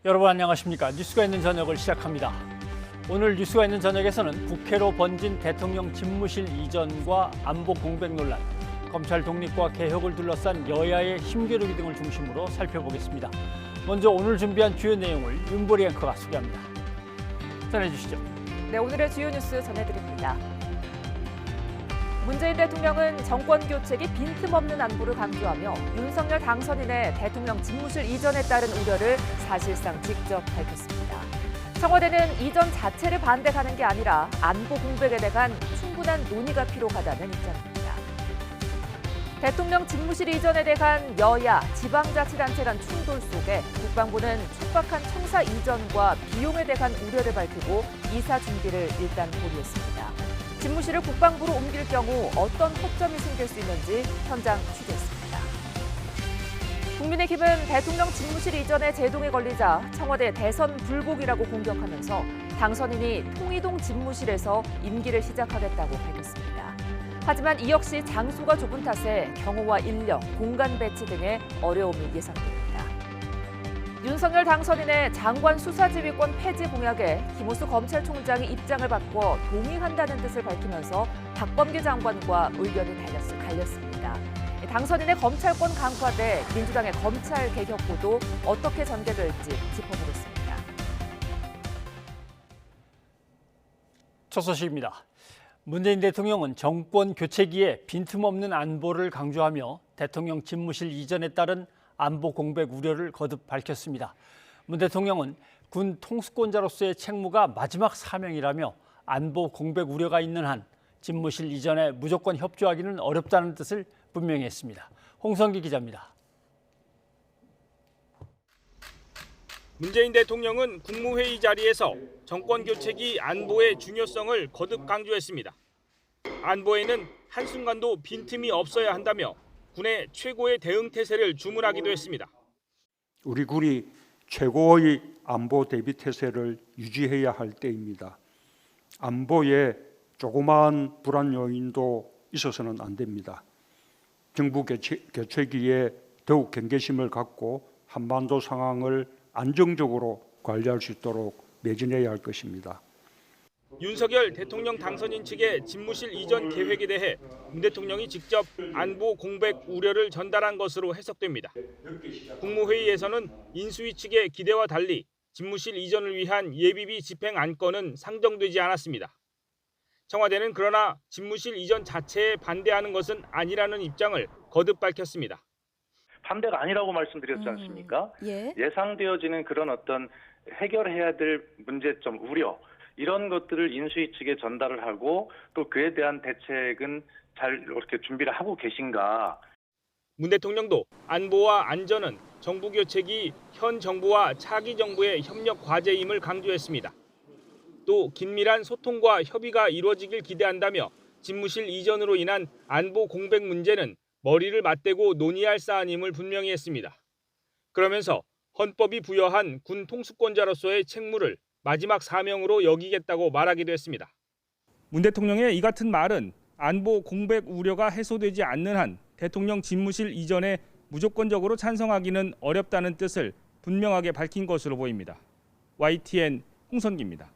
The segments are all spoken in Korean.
여러분 안녕하십니까? 뉴스가 있는 저녁을 시작합니다. 오늘 뉴스가 있는 저녁에서는 국회로 번진 대통령 집무실 이전과 안보 공백 논란, 검찰 독립과 개혁을 둘러싼 여야의 힘겨루기 등을 중심으로 살펴보겠습니다. 먼저 오늘 준비한 주요 내용을 윤보리 앵커가 소개합니다. 전해주시죠. 네, 오늘의 주요 뉴스 전해드립니다. 문재인 대통령은 정권 교체기 빈틈없는 안보를 강조하며 윤석열 당선인의 대통령 집무실 이전에 따른 우려를 사실상 직접 밝혔습니다. 청와대는 이전 자체를 반대하는 게 아니라 안보 공백에 대한 충분한 논의가 필요하다는 입장입니다. 대통령 집무실 이전에 대한 여야, 지방자치단체 간 충돌 속에 국방부는 촉박한 청사 이전과 비용에 대한 우려를 밝히고 이사 준비를 일단 보류했습니다. 집무실을 국방부로 옮길 경우 어떤 허점이 생길 수 있는지 현장 취재했습니다. 국민의힘은 대통령 집무실 이전에 제동에 걸리자 청와대 대선 불복이라고 공격하면서 당선인이 통이동 집무실에서 임기를 시작하겠다고 밝혔습니다. 하지만 이 역시 장소가 좁은 탓에 경호와 인력, 공간 배치 등의 어려움이 예상됩니다. 윤석열 당선인의 장관 수사지휘권 폐지 공약에 김호수 검찰총장이 입장을 바꿔 동의한다는 뜻을 밝히면서 박범계 장관과 의견이 갈렸습니다. 당선인의 검찰권 강화 대 민주당의 검찰 개혁 구도 어떻게 전개될지 짚어보겠습니다. 첫 소식입니다. 문재인 대통령은 정권 교체기에 빈틈없는 안보를 강조하며 대통령 집무실 이전에 따른 안보 공백 우려를 거듭 밝혔습니다. 문 대통령은 군 통수권자로서의 책무가 마지막 사명이라며 안보 공백 우려가 있는 한 집무실 이전에 무조건 협조하기는 어렵다는 뜻을 분명히 했습니다. 홍성기 기자입니다. 문재인 대통령은 국무회의 자리에서 정권 교체기 안보의 중요성을 거듭 강조했습니다. 안보에는 한순간도 빈틈이 없어야 한다며 군의 최고의 대응 태세를 주문하기도 했습니다. 우리 군이 최고의 안보 대비 태세를 유지해야 할 때입니다. 안보에 조그마한 불안 요인도 있어서는 안 됩니다. 정부 교체기에 더욱 경계심을 갖고 한반도 상황을 안정적으로 관리할 수 있도록 매진해야 할 것입니다. 윤석열 대통령 당선인 측의 집무실 이전 계획에 대해 문 대통령이 직접 안보 공백 우려를 전달한 것으로 해석됩니다. 국무회의에서는 인수위 측의 기대와 달리 집무실 이전을 위한 예비비 집행 안건은 상정되지 않았습니다. 청와대는 그러나 집무실 이전 자체에 반대하는 것은 아니라는 입장을 거듭 밝혔습니다. 반대가 아니라고 말씀드렸지 않습니까? 예상되어지는 그런 어떤 해결해야 될 문제점, 우려 이런 것들을 인수위 측에 전달을 하고 또 그에 대한 대책은 잘 이렇게 준비를 하고 계신가? 문 대통령도 안보와 안전은 정부 교체기 현 정부와 차기 정부의 협력 과제임을 강조했습니다. 또 긴밀한 소통과 협의가 이루어지길 기대한다며 집무실 이전으로 인한 안보 공백 문제는 머리를 맞대고 논의할 사안임을 분명히 했습니다. 그러면서 헌법이 부여한 군 통수권자로서의 책무를 마지막 사명으로 여기겠다고 말하기도 했습니다. 문 대통령의 이 같은 말은 안보 공백 우려가 해소되지 않는 한 대통령 집무실 이전에 무조건적으로 찬성하기는 어렵다는 뜻을 분명하게 밝힌 것으로 보입니다. YTN 홍선기입니다.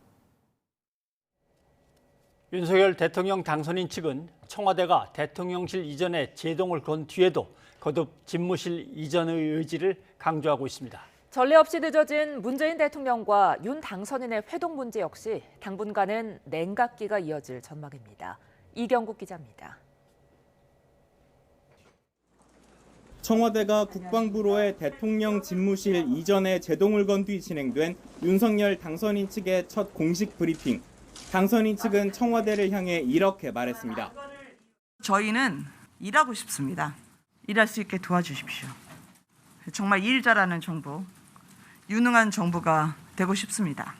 윤석열 대통령 당선인 측은 청와대가 대통령실 이전에 제동을 건 뒤에도 거듭 집무실 이전의 의지를 강조하고 있습니다. 전례 없이 늦어진 문재인 대통령과 윤 당선인의 회동 문제 역시 당분간은 냉각기가 이어질 전망입니다. 이경국 기자입니다. 청와대가 국방부로의 대통령 집무실 이전에 제동을 건 뒤 진행된 윤석열 당선인 측의 첫 공식 브리핑. 당선인 측은 청와대를 향해 이렇게 말했습니다. 저희는 일하고 싶습니다. 일할 수 있게 도와주십시오. 정말 일 잘하는 정부, 유능한 정부가 되고 싶습니다.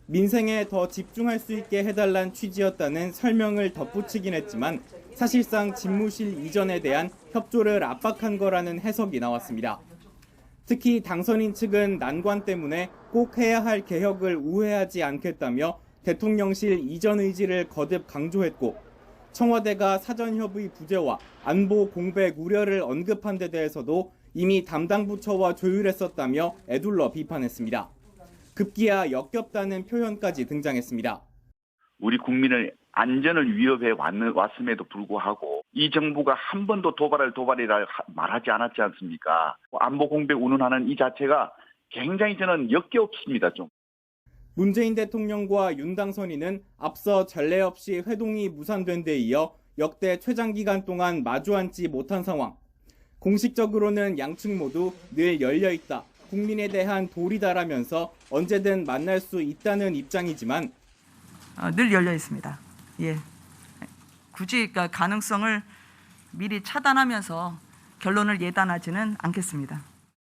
민생에 더 집중할 수 있게 해달란 취지였다는 설명을 덧붙이긴 했지만 사실상 집무실 이전에 대한 협조를 압박한 거라는 해석이 나왔습니다. 특히 당선인 측은 난관 때문에 꼭 해야 할 개혁을 우회하지 않겠다며 대통령실 이전 의지를 거듭 강조했고 청와대가 사전협의 부재와 안보 공백 우려를 언급한 데 대해서도 이미 담당 부처와 조율했었다며 애둘러 비판했습니다. 급기야 역겹다는 표현까지 등장했습니다. 우리 국민의 안전을 위협해 왔음에도 불구하고 이 정부가 한 번도 도발이라 말하지 않았지 않습니까? 안보 공백 운운하는 이 자체가 굉장히 저는 역겹습니다. 좀. 문재인 대통령과 윤 당선인은 앞서 전례 없이 회동이 무산된 데 이어 역대 최장기간 동안 마주 앉지 못한 상황. 공식적으로는 양측 모두 늘 열려있다, 국민에 대한 도리다라면서 언제든 만날 수 있다는 입장이지만 늘 열려 있습니다. 예. 굳이 그러니까 가능성을 미리 차단하면서 결론을 예단하지는 않겠습니다.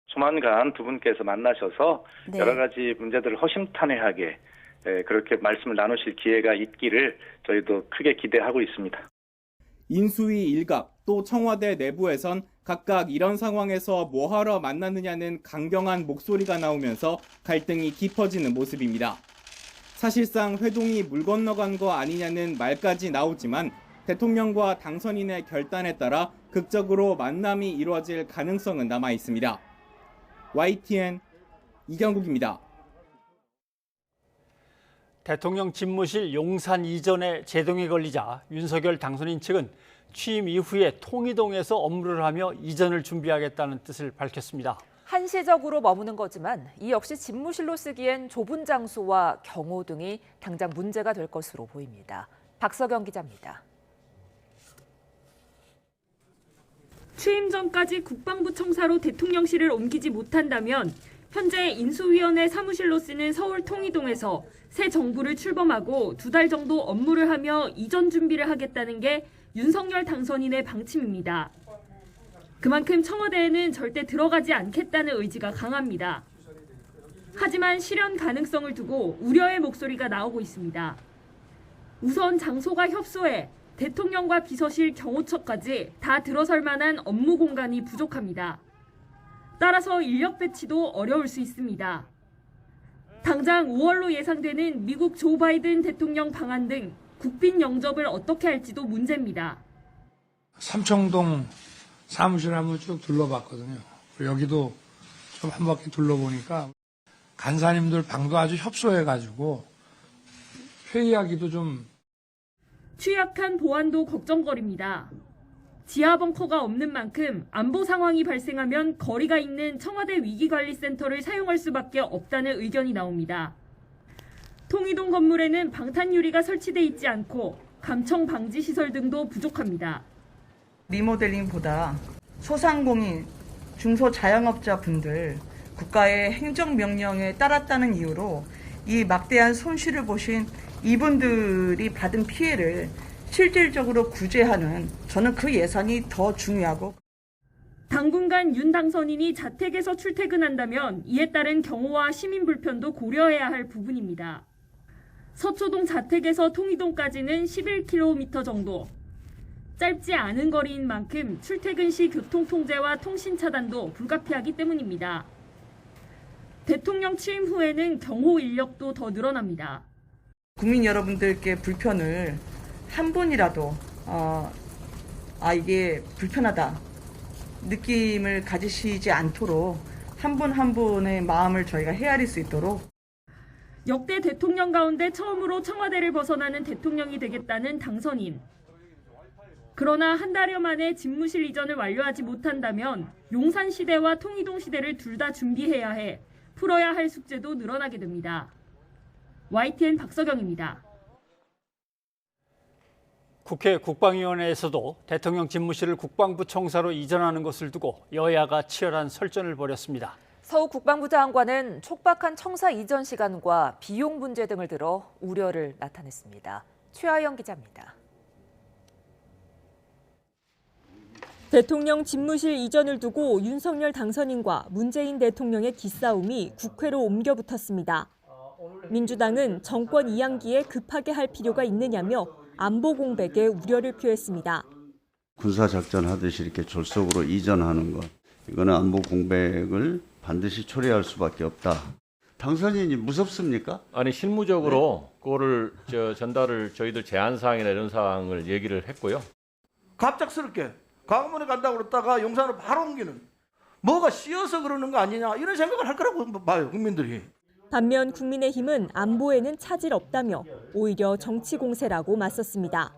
조만간 두 분께서 만나셔서 네. 여러 가지 문제들을 허심탄회하게 그렇게 말씀을 나누실 기회가 있기를 저희도 크게 기대하고 있습니다. 인수위 일각 또 청와대 내부에선 각각 이런 상황에서 뭐하러 만났느냐는 강경한 목소리가 나오면서 갈등이 깊어지는 모습입니다. 사실상 회동이 물 건너간 거 아니냐는 말까지 나오지만 대통령과 당선인의 결단에 따라 극적으로 만남이 이루어질 가능성은 남아 있습니다. YTN 이경국입니다. 대통령 집무실 용산 이전에 제동이 걸리자 윤석열 당선인 측은 취임 이후에 통이동에서 업무를 하며 이전을 준비하겠다는 뜻을 밝혔습니다. 한시적으로 머무는 거지만 이 역시 집무실로 쓰기엔 좁은 장소와 경호 등이 당장 문제가 될 것으로 보입니다. 박서경 기자입니다. 취임 전까지 국방부 청사로 대통령실을 옮기지 못한다면 현재 인수위원회 사무실로 쓰는 서울 통이동에서 새 정부를 출범하고 2달 정도 업무를 하며 이전 준비를 하겠다는 게 윤석열 당선인의 방침입니다. 그만큼 청와대에는 절대 들어가지 않겠다는 의지가 강합니다. 하지만 실현 가능성을 두고 우려의 목소리가 나오고 있습니다. 우선 장소가 협소해 대통령과 비서실, 경호처까지 다 들어설 만한 업무 공간이 부족합니다. 따라서 인력 배치도 어려울 수 있습니다. 당장 5월로 예상되는 미국 조 바이든 대통령 방한 등 국빈 영접을 어떻게 할지도 문제입니다. 삼청동 사무실 한번 쭉 둘러봤거든요. 여기도 좀 한 바퀴 둘러보니까 간사님들 방도 아주 협소해가지고 회의하기도 좀. 취약한 보안도 걱정거리입니다. 지하 벙커가 없는 만큼 안보 상황이 발생하면 거리가 있는 청와대 위기관리센터를 사용할 수밖에 없다는 의견이 나옵니다. 통이동 건물에는 방탄 유리가 설치돼 있지 않고 감청 방지 시설 등도 부족합니다. 리모델링보다 소상공인, 중소자영업자 분들 국가의 행정명령에 따랐다는 이유로 이 막대한 손실을 보신 이분들이 받은 피해를 실질적으로 구제하는, 저는 그 예산이 더 중요하고. 당분간 윤 당선인이 자택에서 출퇴근한다면 이에 따른 경호와 시민 불편도 고려해야 할 부분입니다. 서초동 자택에서 통이동까지는 11km 정도. 짧지 않은 거리인 만큼 출퇴근 시 교통 통제와 통신 차단도 불가피하기 때문입니다. 대통령 취임 후에는 경호 인력도 더 늘어납니다. 국민 여러분들께 불편을 한 분이라도 이게 불편하다 느낌을 가지시지 않도록 한 분 한 분의 마음을 저희가 헤아릴 수 있도록. 역대 대통령 가운데 처음으로 청와대를 벗어나는 대통령이 되겠다는 당선인. 그러나 한 달여 만에 집무실 이전을 완료하지 못한다면 용산 시대와 통이동 시대를 둘 다 준비해야 해 풀어야 할 숙제도 늘어나게 됩니다. YTN 박서경입니다. 국회 국방위원회에서도 대통령 집무실을 국방부 청사로 이전하는 것을 두고 여야가 치열한 설전을 벌였습니다. 서욱 국방부 장관은 촉박한 청사 이전 시간과 비용 문제 등을 들어 우려를 나타냈습니다. 최하영 기자입니다. 대통령 집무실 이전을 두고 윤석열 당선인과 문재인 대통령의 기싸움이 국회로 옮겨 붙었습니다. 민주당은 정권 이양기에 급하게 할 필요가 있느냐며 안보 공백에 우려를 표했습니다. 군사작전 하듯이 이렇게 졸속으로 이전하는 것, 이거는 안보 공백을 반드시 초래할 수밖에 없다. 당선인이 무섭습니까? 아니 실무적으로 그거를 전달을 저희들 제안 사항이나 이런 사항을 얘기를 했고요. 갑작스럽게 광화문에 간다고 그랬다가 용산으로 바로 옮기는, 뭐가 씌어서 그러는 거 아니냐 이런 생각을 할 거라고 봐요, 국민들이. 반면 국민의힘은 안보에는 차질 없다며 오히려 정치 공세라고 맞섰습니다.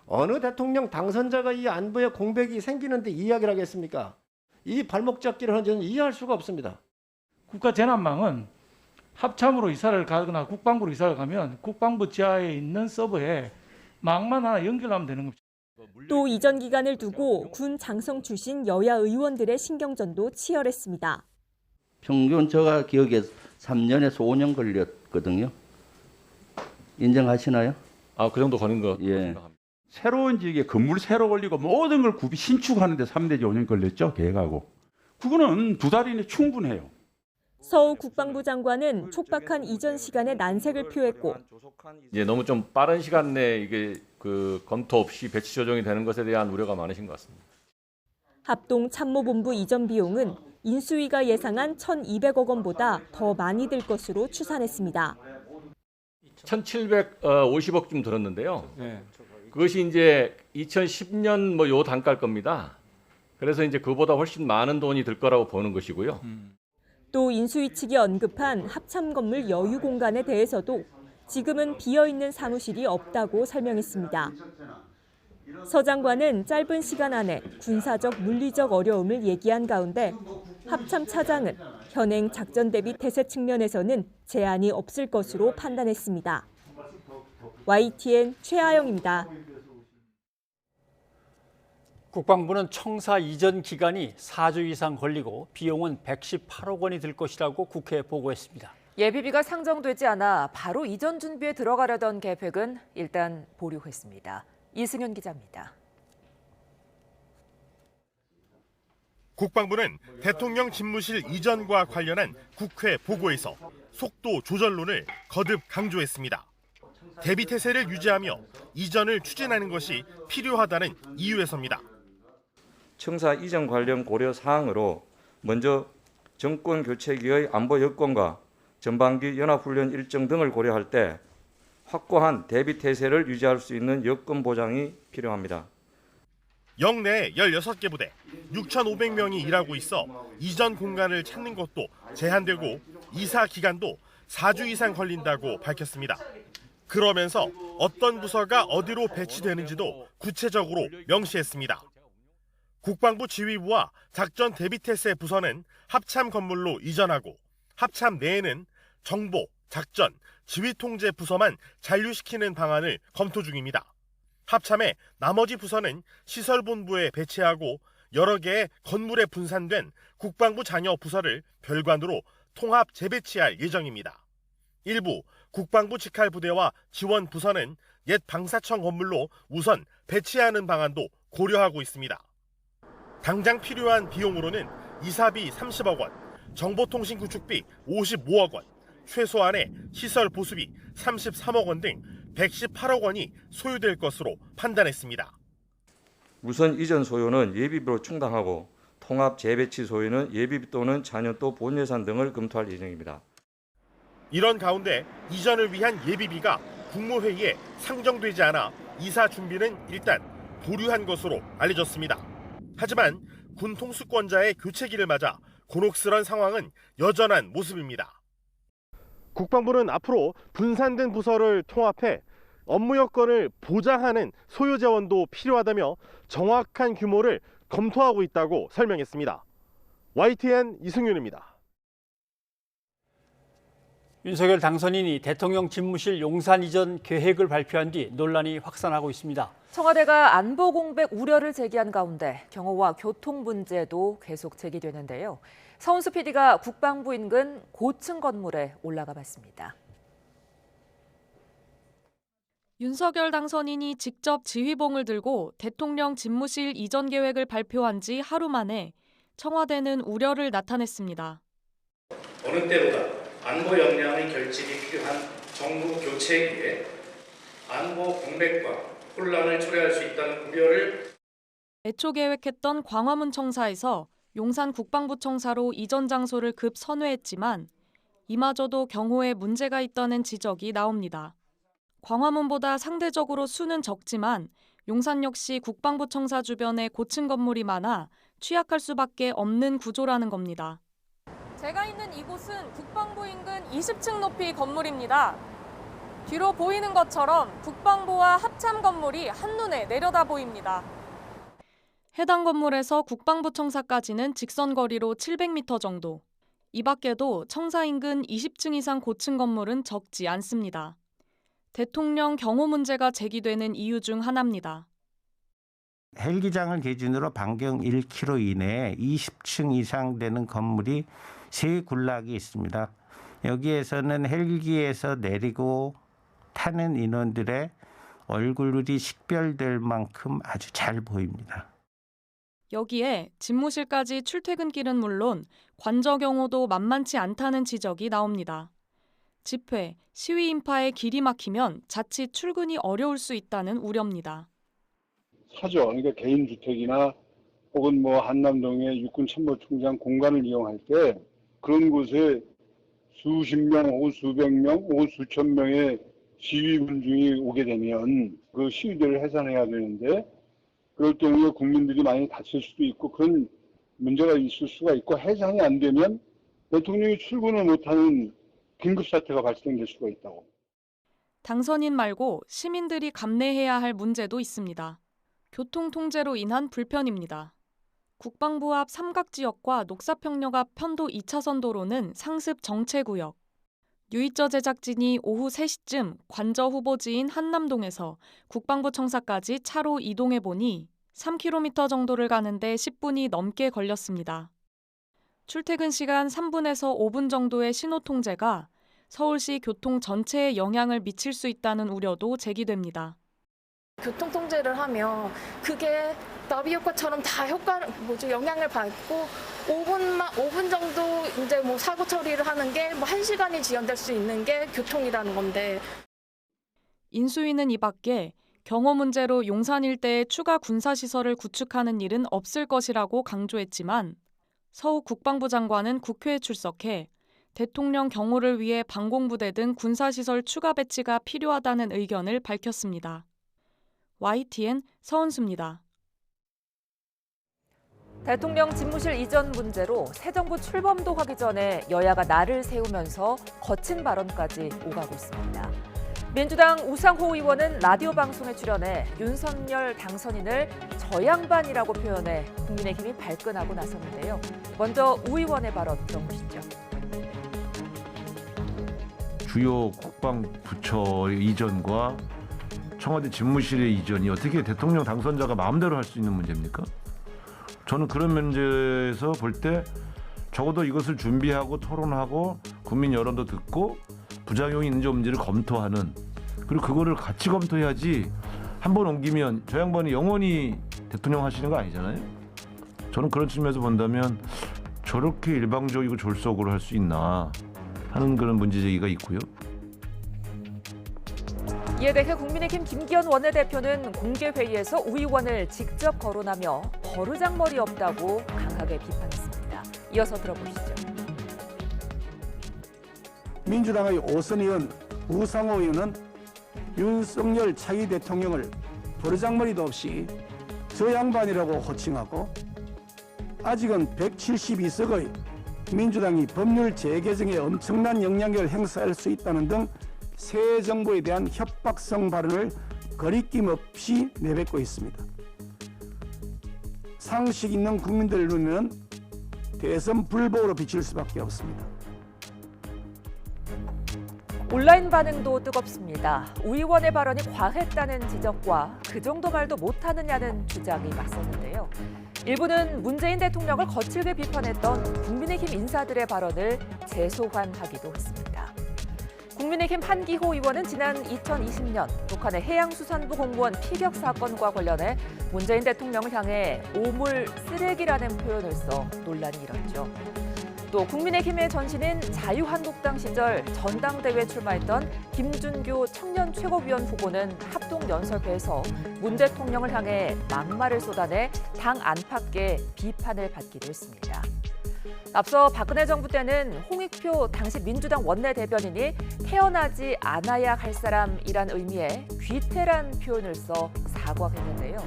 어느 대통령 당선자가 이 안보에 공백이 생기는데 이야기를 하겠습니까? 이 발목 잡기를 하는 저는 이해할 수가 없습니다. 국가재난망은 합참으로 이사를 가거나 국방부로 이사를 가면 국방부 지하에 있는 서버에 망만 하나 연결하면 되는 겁니다. 또 이전 기간을 두고 군 장성 출신 여야 의원들의 신경전도 치열했습니다. 평균 제가 기억에 3년에서 5년 걸렸거든요. 인정하시나요? 그 정도 걸린 거. 예. 새로운 지역에 건물 새로 걸리고 모든 걸 신축하는데 3 내지 5년 걸렸죠, 계획하고. 그거는 2달 이내 충분해요. 서우 국방부 장관은 촉박한 이전 시간에 난색을 표했고 이제 너무 좀 빠른 시간 내에 이게 그 검토 없이 배치 조정이 되는 것에 대한 우려가 많으신 것 같습니다. 합동참모본부 이전 비용은 인수위가 예상한 1,200억 원보다 더 많이 들 것으로 추산했습니다. 1,750억쯤 들었는데요. 그것이 이제 2010년 뭐 요 단가일 겁니다. 그래서 이제 그보다 훨씬 많은 돈이 들 거라고 보는 것이고요. 또 인수위 측이 언급한 합참 건물 여유 공간에 대해서도 지금은 비어있는 사무실이 없다고 설명했습니다. 서 장관은 짧은 시간 안에 군사적 물리적 어려움을 얘기한 가운데 합참 차장은 현행 작전 대비 태세 측면에서는 제한이 없을 것으로 판단했습니다. YTN 최아영입니다. 국방부는 청사 이전 기간이 4주 이상 걸리고 비용은 118억 원이 들 것이라고 국회에 보고했습니다. 예비비가 상정되지 않아 바로 이전 준비에 들어가려던 계획은 일단 보류했습니다. 이승현 기자입니다. 국방부는 대통령 집무실 이전과 관련한 국회 보고에서 속도 조절론을 거듭 강조했습니다. 대비태세를 유지하며 이전을 추진하는 것이 필요하다는 이유에서입니다. 청사 이전 관련 고려 사항으로 먼저 정권 교체기의 안보 여건과 전반기 연합훈련 일정 등을 고려할 때 확고한 대비태세를 유지할 수 있는 여건 보장이 필요합니다. 영내 16개 부대 6,500명이 일하고 있어 이전 공간을 찾는 것도 제한되고 이사 기간도 4주 이상 걸린다고 밝혔습니다. 그러면서 어떤 부서가 어디로 배치되는지도 구체적으로 명시했습니다. 국방부 지휘부와 작전 대비태세 부서는 합참 건물로 이전하고 합참 내에는 정보, 작전, 지휘통제 부서만 잔류시키는 방안을 검토 중입니다. 합참의 나머지 부서는 시설본부에 배치하고 여러 개의 건물에 분산된 국방부 잔여 부서를 별관으로 통합 재배치할 예정입니다. 일부 국방부 직할부대와 지원 부서는 옛 방사청 건물로 우선 배치하는 방안도 고려하고 있습니다. 당장 필요한 비용으로는 이사비 30억 원, 정보통신 구축비 55억 원, 최소한의 시설 보수비 33억 원 등 118억 원이 소요될 것으로 판단했습니다. 우선 이전 소요는 예비비로 충당하고 통합 재배치 소요는 예비비 또는 잔여도 본 예산 등을 검토할 예정입니다. 이런 가운데 이전을 위한 예비비가 국무회의에 상정되지 않아 이사 준비는 일단 보류한 것으로 알려졌습니다. 하지만 군 통수권자의 교체기를 맞아 곤혹스런 상황은 여전한 모습입니다. 국방부는 앞으로 분산된 부서를 통합해 업무 여건을 보장하는 소요 재원도 필요하다며 정확한 규모를 검토하고 있다고 설명했습니다. YTN 이승윤입니다. 윤석열 당선인이 대통령 집무실 용산 이전 계획을 발표한 뒤 논란이 확산하고 있습니다. 청와대가 안보 공백 우려를 제기한 가운데 경호와 교통 문제도 계속 제기되는데요. 서은수 PD가 국방부 인근 고층 건물에 올라가 봤습니다. 윤석열 당선인이 직접 지휘봉을 들고 대통령 집무실 이전 계획을 발표한 지 하루 만에 청와대는 우려를 나타냈습니다. 어느 때보다 안보 역량의 결집이 필요한 정부 교체기에 안보 공백과 혼란을 초래할 수 있다는 우려를 애초 계획했던 광화문 청사에서 용산 국방부 청사로 이전 장소를 급 선회했지만 이마저도 경호에 문제가 있다는 지적이 나옵니다. 광화문보다 상대적으로 수는 적지만 용산 역시 국방부 청사 주변에 고층 건물이 많아 취약할 수밖에 없는 구조라는 겁니다. 제가 있는 이곳은 국방부 인근 20층 높이 건물입니다. 뒤로 보이는 것처럼 국방부와 합참 건물이 한눈에 내려다 보입니다. 해당 건물에서 국방부 청사까지는 직선 거리로 700m 정도. 이 밖에도 청사 인근 20층 이상 고층 건물은 적지 않습니다. 대통령 경호 문제가 제기되는 이유 중 하나입니다. 헬기장을 기준으로 반경 1km 이내에 20층 이상 되는 건물이 3군락이 있습니다. 여기에서는 헬기에서 내리고 타는 인원들의 얼굴이 식별될 만큼 아주 잘 보입니다. 여기에 집무실까지 출퇴근길은 물론 관저 경호도 만만치 않다는 지적이 나옵니다. 집회, 시위 인파에 길이 막히면 자칫 출근이 어려울 수 있다는 우려입니다. 사죠. 그러니까 개인 주택이나 혹은 한남동의 육군참모총장 공간을 이용할 때 그런 곳에 수십 명 혹은 수백 명 혹은 수천 명의 시위군중이 오게 되면 그 시위대를 해산해야 되는데 그럴 경우에 국민들이 많이 다칠 수도 있고 그런 문제가 있을 수가 있고 해산이 안 되면 대통령이 출근을 못하는 긴급사태가 발생될 수가 있다고. 당선인 말고 시민들이 감내해야 할 문제도 있습니다. 교통 통제로 인한 불편입니다. 국방부 앞 삼각지역과 녹사평역 앞 편도 2차선 도로는 상습 정체구역. 뉴이저 제작진이 오후 3시쯤 관저 후보지인 한남동에서 국방부 청사까지 차로 이동해 보니 3km 정도를 가는데 10분이 넘게 걸렸습니다. 출퇴근 시간 3분에서 5분 정도의 신호 통제가 서울시 교통 전체에 영향을 미칠 수 있다는 우려도 제기됩니다. 교통 통제를 하면 그게 나비 효과처럼 다 영향을 받고 5분 정도 이제 사고 처리를 하는 게 1시간이 지연될 수 있는 게 교통이라는 건데. 인수위는 이 밖에 경호 문제로 용산 일대에 추가 군사시설을 구축하는 일은 없을 것이라고 강조했지만 서욱 국방부 장관은 국회에 출석해 대통령 경호를 위해 방공부대 등 군사시설 추가 배치가 필요하다는 의견을 밝혔습니다. YTN 서은수입니다. 대통령 집무실 이전 문제로 새 정부 출범도 하기 전에 여야가 날을 세우면서 거친 발언까지 오가고 있습니다. 민주당 우상호 의원은 라디오 방송에 출연해 윤석열 당선인을 저 양반이라고 표현해 국민의힘이 발끈하고 나섰는데요. 먼저 우 의원의 발언 들어보시죠. 주요 국방부처 이전과 청와대 집무실의 이전이 어떻게 대통령 당선자가 마음대로 할 수 있는 문제입니까? 저는 그런 문제에서 볼 때 적어도 이것을 준비하고 토론하고 국민 여론도 듣고 부작용이 있는지 없는지를 검토하는, 그리고 그거를 같이 검토해야지 한 번 옮기면 저 양반이 영원히 대통령 하시는 거 아니잖아요. 저는 그런 측면에서 본다면 저렇게 일방적이고 졸속으로 할 수 있나 하는 그런 문제제기가 있고요. 이에 대해 국민의힘 김기현 원내대표는 공개회의에서 우 의원을 직접 거론하며 버르장머리 없다고 강하게 비판했습니다. 이어서 들어보시죠. 민주당의 오선 의원 우상호 의원은 윤석열 차기 대통령을 버르장머리도 없이 저 양반이라고 호칭하고 아직은 172석의 민주당이 법률 재개정에 엄청난 영향력을 행사할 수 있다는 등 새 정부에 대한 협박성 발언을 거리낌 없이 내뱉고 있습니다. 상식 있는 국민들을 보면 대선 불복으로 비칠 수밖에 없습니다. 온라인 반응도 뜨겁습니다. 우 의원의 발언이 과했다는 지적과 그 정도 말도 못하느냐는 주장이 맞섰는데요. 일부는 문재인 대통령을 거칠게 비판했던 국민의힘 인사들의 발언을 재소환하기도 했습니다. 국민의힘 한기호 의원은 지난 2020년 북한의 해양수산부 공무원 피격 사건과 관련해 문재인 대통령을 향해 오물 쓰레기라는 표현을 써 논란이 일었죠. 또 국민의힘의 전신인 자유한국당 시절 전당대회에 출마했던 김준규 청년 최고위원 후보는 합동연설회에서 문 대통령을 향해 막말을 쏟아내 당 안팎의 비판을 받기도 했습니다. 앞서 박근혜 정부 때는 홍익표 당시 민주당 원내대변인이 태어나지 않아야 할 사람이란 의미의 귀태란 표현을 써 사과했는데요.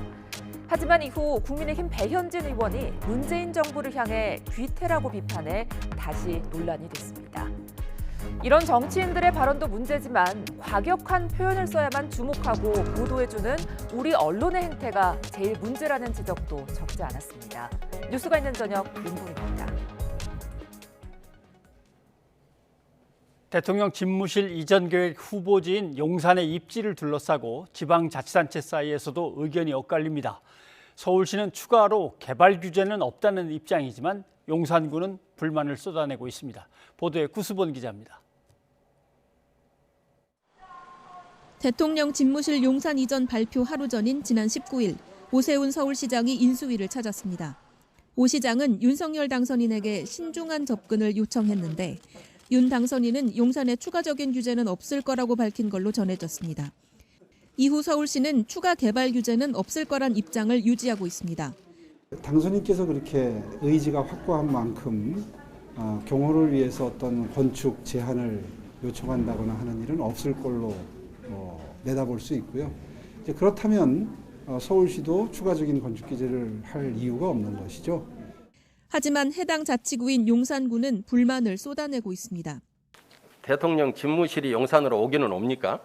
하지만 이후 국민의힘 배현진 의원이 문재인 정부를 향해 귀태라고 비판해 다시 논란이 됐습니다. 이런 정치인들의 발언도 문제지만 과격한 표현을 써야만 주목하고 보도해주는 우리 언론의 행태가 제일 문제라는 지적도 적지 않았습니다. 뉴스가 있는 저녁 민국입니다. 대통령 집무실 이전 계획 후보지인 용산의 입지를 둘러싸고 지방자치단체 사이에서도 의견이 엇갈립니다. 서울시는 추가로 개발 규제는 없다는 입장이지만 용산구는 불만을 쏟아내고 있습니다. 보도에 구수본 기자입니다. 대통령 집무실 용산 이전 발표 하루 전인 지난 19일 오세훈 서울시장이 인수위를 찾았습니다. 오 시장은 윤석열 당선인에게 신중한 접근을 요청했는데 윤 당선인은 용산에 추가적인 규제는 없을 거라고 밝힌 걸로 전해졌습니다. 이후 서울시는 추가 개발 규제는 없을 거란 입장을 유지하고 있습니다. 당선인께서 그렇게 의지가 확고한 만큼 경호를 위해서 어떤 건축 제한을 요청한다거나 하는 일은 없을 걸로 내다볼 수 있고요. 이제 그렇다면 서울시도 추가적인 건축 규제를 할 이유가 없는 것이죠. 하지만 해당 자치구인 용산구는 불만을 쏟아내고 있습니다. 대통령 집무실이 용산으로 오기는 옵니까?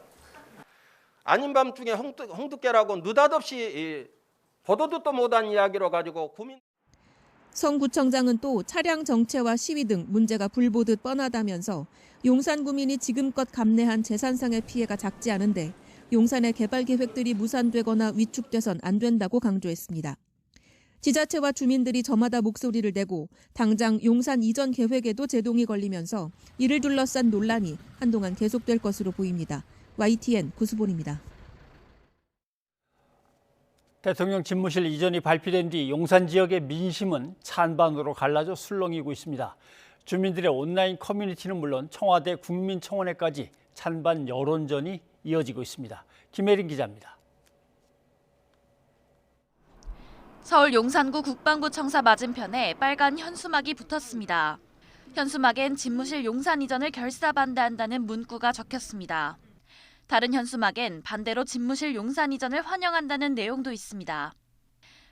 아닌 밤중에 홍두깨라고 느닷없이 보도 듣도 못한 이야기로 가지고 구민. 성 구청장은 또 차량 정체와 시위 등 문제가 불보듯 뻔하다면서 용산 구민이 지금껏 감내한 재산상의 피해가 작지 않은데 용산의 개발 계획들이 무산되거나 위축돼선 안 된다고 강조했습니다. 지자체와 주민들이 저마다 목소리를 내고 당장 용산 이전 계획에도 제동이 걸리면서 이를 둘러싼 논란이 한동안 계속될 것으로 보입니다. YTN 구수본입니다. 대통령 집무실 이전이 발표된 뒤 용산 지역의 민심은 찬반으로 갈라져 술렁이고 있습니다. 주민들의 온라인 커뮤니티는 물론 청와대 국민청원회까지 찬반 여론전이 이어지고 있습니다. 김혜린 기자입니다. 서울 용산구 국방부 청사 맞은편에 빨간 현수막이 붙었습니다. 현수막엔 집무실 용산 이전을 결사 반대한다는 문구가 적혔습니다. 다른 현수막엔 반대로 집무실 용산 이전을 환영한다는 내용도 있습니다.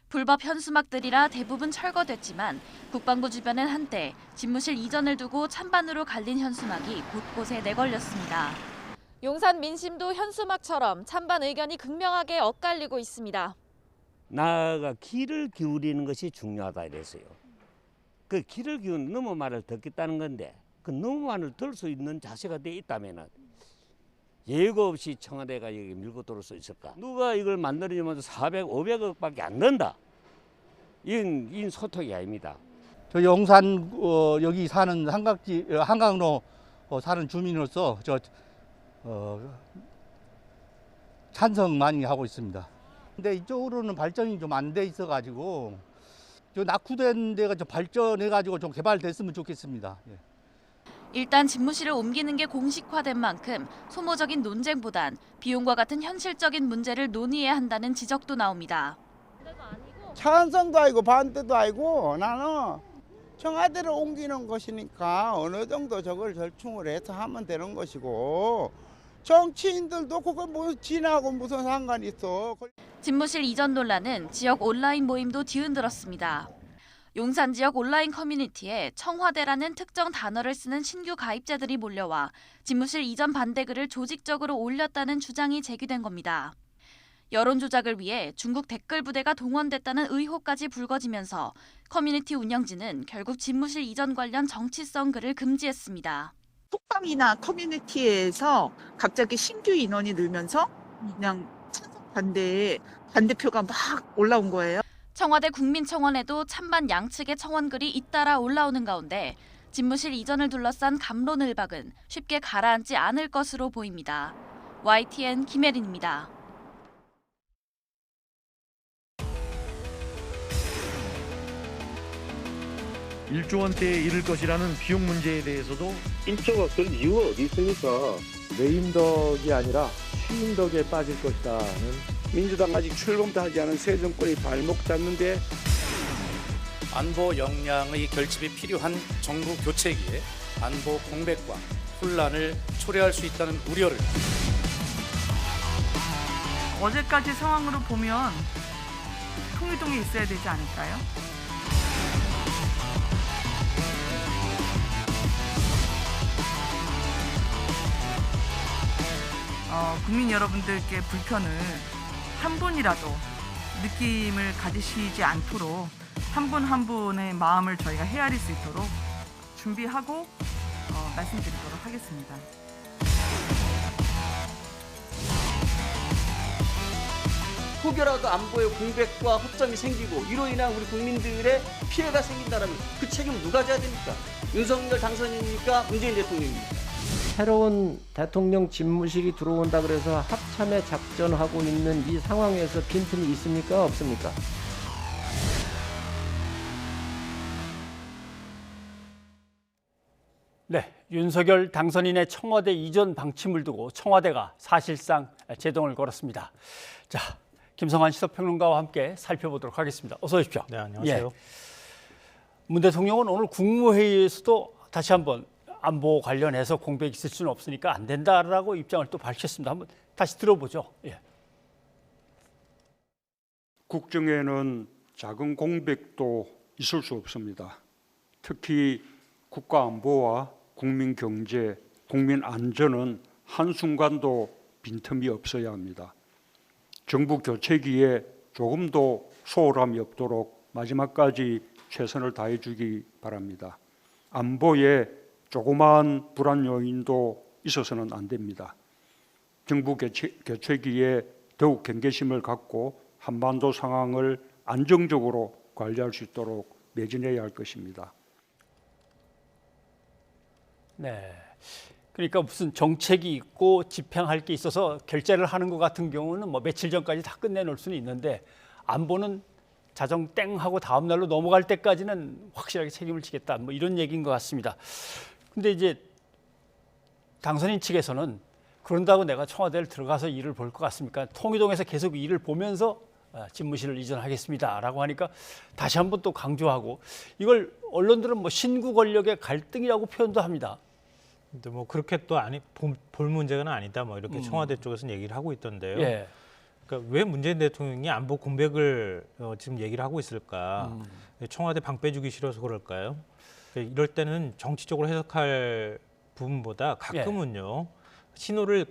불법 현수막들이라 대부분 철거됐지만 국방부 주변은 한때 집무실 이전을 두고 찬반으로 갈린 현수막이 곳곳에 내걸렸습니다. 용산 민심도 현수막처럼 찬반 의견이 극명하게 엇갈리고 있습니다. 나아가 귀를 기울이는 것이 중요하다 이랬어요. 그 귀를 기울이는 너무 말을 듣겠다는 건데 그 너무 말을 들 수 있는 자세가 돼 있다면은 예고 없이 청와대가 여기 밀고 들어올 수 있을까? 누가 이걸 만들어주면 400, 500억밖에 안 든다. 이건 소통이 아닙니다. 저 용산 여기 사는 한강로 사는 주민으로서 찬성 많이 하고 있습니다. 근데 이쪽으로는 발전이 좀 안 돼 있어가지고 낙후된 데가 좀 발전해가지고 좀 개발됐으면 좋겠습니다. 예. 일단 집무실을 옮기는 게 공식화된 만큼 소모적인 논쟁보단 비용과 같은 현실적인 문제를 논의해야 한다는 지적도 나옵니다. 찬성도 아니고 반대도 아니고 나는 청와대를 옮기는 것이니까 어느 정도 저걸 절충을 해서 하면 되는 것이고 정치인들도 그거 뭐 지나고 무슨 상관이 있어. 집무실 이전 논란은 지역 온라인 모임도 뒤흔들었습니다. 용산 지역 온라인 커뮤니티에 청와대라는 특정 단어를 쓰는 신규 가입자들이 몰려와 집무실 이전 반대글을 조직적으로 올렸다는 주장이 제기된 겁니다. 여론 조작을 위해 중국 댓글 부대가 동원됐다는 의혹까지 불거지면서 커뮤니티 운영진은 결국 집무실 이전 관련 정치성 글을 금지했습니다. 톡방이나 커뮤니티에서 갑자기 신규 인원이 늘면서 그냥 찬성 반대표가 막 올라온 거예요. 청와대 국민청원에도 찬반 양측의 청원글이 잇따라 올라오는 가운데 집무실 이전을 둘러싼 갑론을박은 쉽게 가라앉지 않을 것으로 보입니다. YTN 김혜린입니다. 1조 원대에 이를 것이라는 비용 문제에 대해서도 1조가 그런 이유가 어디 있습니까? 레임덕이 아니라 취임덕에 빠질 것이다는 민주당 아직 출범도 하지 않은 새 정권이 발목 잡는데 안보 역량의 결집이 필요한 정부 교체기에 안보 공백과 혼란을 초래할 수 있다는 우려를 어제까지 상황으로 보면 통일동에 있어야 되지 않을까요? 국민 여러분들께 불편을 한 분이라도 느낌을 가지시지 않도록 한 분 한 분의 마음을 저희가 헤아릴 수 있도록 준비하고 말씀드리도록 하겠습니다. 혹여라도 안보의 공백과 허점이 생기고 이로 인한 우리 국민들의 피해가 생긴다면 그 책임을 누가 져야 됩니까? 윤석열 당선인입니까? 문재인 대통령입니까? 새로운 대통령 집무실이 들어온다 그래서 합참에 작전하고 있는 이 상황에서 빈틈이 있습니까? 없습니까? 네, 윤석열 당선인의 청와대 이전 방침을 두고 청와대가 사실상 제동을 걸었습니다. 자, 김성환 시사평론가와 함께 살펴보도록 하겠습니다. 어서 오십시오. 네, 안녕하세요. 문 대통령은 오늘 국무회의에서도 다시 한번 안보 관련해서 공백이 있을 수는 없으니까 안 된다라고 입장을 또 밝혔습니다. 한번 다시 들어보죠. 예. 국정에는 작은 공백도 있을 수 없습니다. 특히 국가 안보와 국민 경제, 국민 안전은 한순간도 빈틈이 없어야 합니다. 정부 교체기에 조금도 소홀함이 없도록 마지막까지 최선을 다해 주기 바랍니다. 안보에 조그마한 불안 요인도 있어서는 안 됩니다. 정부 교체기에 더욱 경계심을 갖고 한반도 상황을 안정적으로 관리할 수 있도록 매진해야 할 것입니다. 네. 그러니까 무슨 정책이 있고 집행할 게 있어서 결재를 하는 것 같은 경우는 뭐 며칠 전까지 다 끝내놓을 수는 있는데 안보는 자정 땡 하고 다음 날로 넘어갈 때까지는 확실하게 책임을 지겠다. 뭐 이런 얘기인 것 같습니다. 근데 이제 당선인 측에서는 그런다고 내가 청와대를 들어가서 일을 볼 것 같습니까? 통일동에서 계속 일을 보면서 집무실을 이전하겠습니다라고 하니까 다시 한번 또 강조하고 이걸 언론들은 뭐 신구 권력의 갈등이라고 표현도 합니다. 근데 뭐 그렇게 또 볼 문제는 아니다. 뭐 이렇게 청와대 쪽에서는 얘기를 하고 있던데요. 예. 그러니까 왜 문재인 대통령이 안보 공백을 지금 얘기를 하고 있을까? 청와대 방 빼주기 싫어서 그럴까요? 이럴 때는 정치적으로 해석할 부분보다 가끔은요 신호를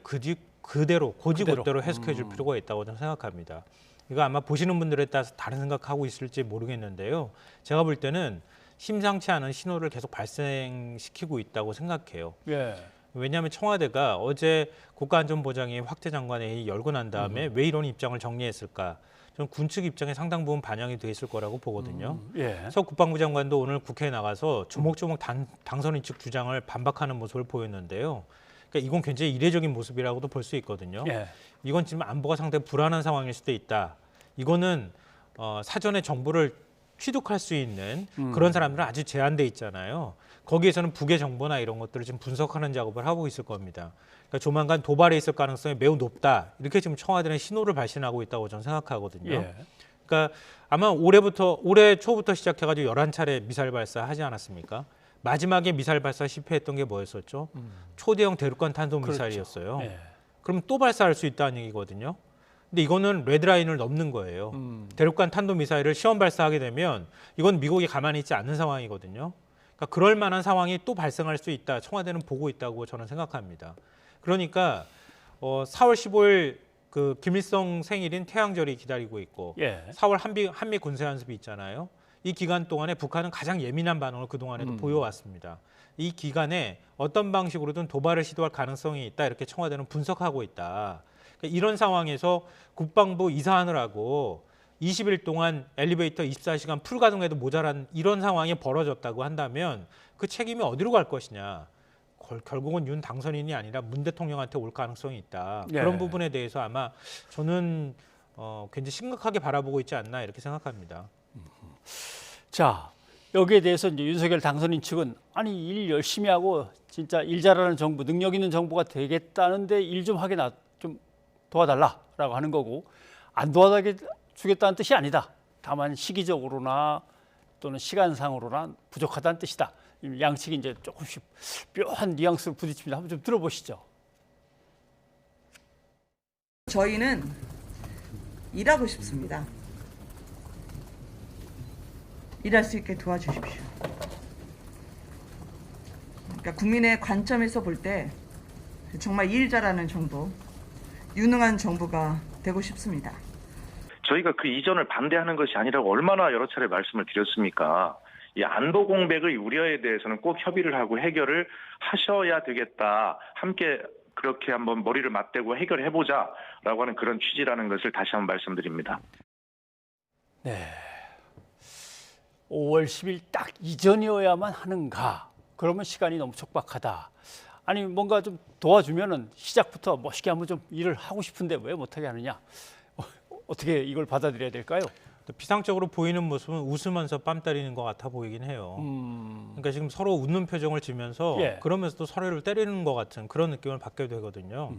그대로 고지고대로 해석해 줄 필요가 있다고 저는 생각합니다. 이거 아마 보시는 분들에 따라서 다른 생각하고 있을지 모르겠는데요. 제가 볼 때는 심상치 않은 신호를 계속 발생시키고 있다고 생각해요. 예. 왜냐하면 청와대가 어제 국가안전보장위 확대장관회의 열고 난 다음에 왜 이런 입장을 정리했을까? 저는 군 측 입장에 상당 부분 반영이 돼 있을 거라고 보거든요. 예. 서 국방부 장관도 오늘 국회에 나가서 조목조목 당선인 측 주장을 반박하는 모습을 보였는데요. 그러니까 이건 굉장히 이례적인 모습이라고도 볼 수 있거든요. 예. 이건 지금 안보가 상당히 불안한 상황일 수도 있다. 이거는 사전에 정보를 취득할 수 있는 그런 사람들은 아주 제한돼 있잖아요. 거기에서는 북의 정보나 이런 것들을 지금 분석하는 작업을 하고 있을 겁니다. 그러니까 조만간 도발에 있을 가능성이 매우 높다. 이렇게 지금 청와대는 신호를 발신하고 있다고 저는 생각하거든요. 예. 그러니까 아마 올해 초부터 시작해가지고 11차례 미사일 발사하지 않았습니까? 마지막에 미사일 발사 실패했던 게 뭐였었죠? 초대형 대륙간 탄도미사일이었어요. 그렇죠. 예. 그럼 또 발사할 수 있다는 얘기거든요. 근데 이거는 레드라인을 넘는 거예요. 대륙간 탄도미사일을 시험 발사하게 되면 이건 미국이 가만히 있지 않는 상황이거든요. 그러니까 그럴 만한 상황이 또 발생할 수 있다. 청와대는 보고 있다고 저는 생각합니다. 그러니까 4월 15일 그 김일성 생일인 태양절이 기다리고 있고 4월 한미 군사연습이 있잖아요. 이 기간 동안에 북한은 가장 예민한 반응을 그동안에도 보여왔습니다. 이 기간에 어떤 방식으로든 도발을 시도할 가능성이 있다. 이렇게 청와대는 분석하고 있다. 그러니까 이런 상황에서 국방부 이사하느라고 20일 동안 엘리베이터 24시간 풀 가동해도 모자란 이런 상황이 벌어졌다고 한다면 그 책임이 어디로 갈 것이냐. 결국은 윤 당선인이 아니라 문 대통령한테 올 가능성이 있다. 그런 부분에 대해서 아마 저는 굉장히 심각하게 바라보고 있지 않나 이렇게 생각합니다. 자, 여기에 대해서 이제 윤석열 당선인 측은 아니 일 열심히 하고 진짜 일 잘하는 정부, 능력 있는 정부가 되겠다는데 일 좀 하게 좀 도와달라라고 하는 거고 안 도와주겠다는 뜻이 아니다. 다만 시기적으로나 또는 시간상으로나 부족하다는 뜻이다. 양측이 이제 조금씩 묘한 뉘앙스를 부딪힙니다. 한번 좀 들어보시죠. 저희는 일하고 싶습니다. 일할 수 있게 도와주십시오. 그러니까 국민의 관점에서 볼 때 정말 일 잘하는 정부, 유능한 정부가 되고 싶습니다. 저희가 그 이전을 반대하는 것이 아니라고 얼마나 여러 차례 말씀을 드렸습니까? 이 안보 공백의 우려에 대해서는 꼭 협의를 하고 해결을 하셔야 되겠다. 함께 그렇게 한번 머리를 맞대고 해결해보자라고 하는 그런 취지라는 것을 다시 한번 말씀드립니다. 네. 5월 10일 딱 이전이어야만 하는가? 그러면 시간이 너무 촉박하다. 아니 뭔가 좀 도와주면은 시작부터 멋있게 한번 좀 일을 하고 싶은데 왜 못하게 하느냐? 어떻게 이걸 받아들여야 될까요? 비상적으로 보이는 모습은 웃으면서 뺨 때리는 것 같아 보이긴 해요. 그러니까 지금 서로 웃는 표정을 지면서 예. 그러면서도 서로를 때리는 것 같은 그런 느낌을 받게 되거든요.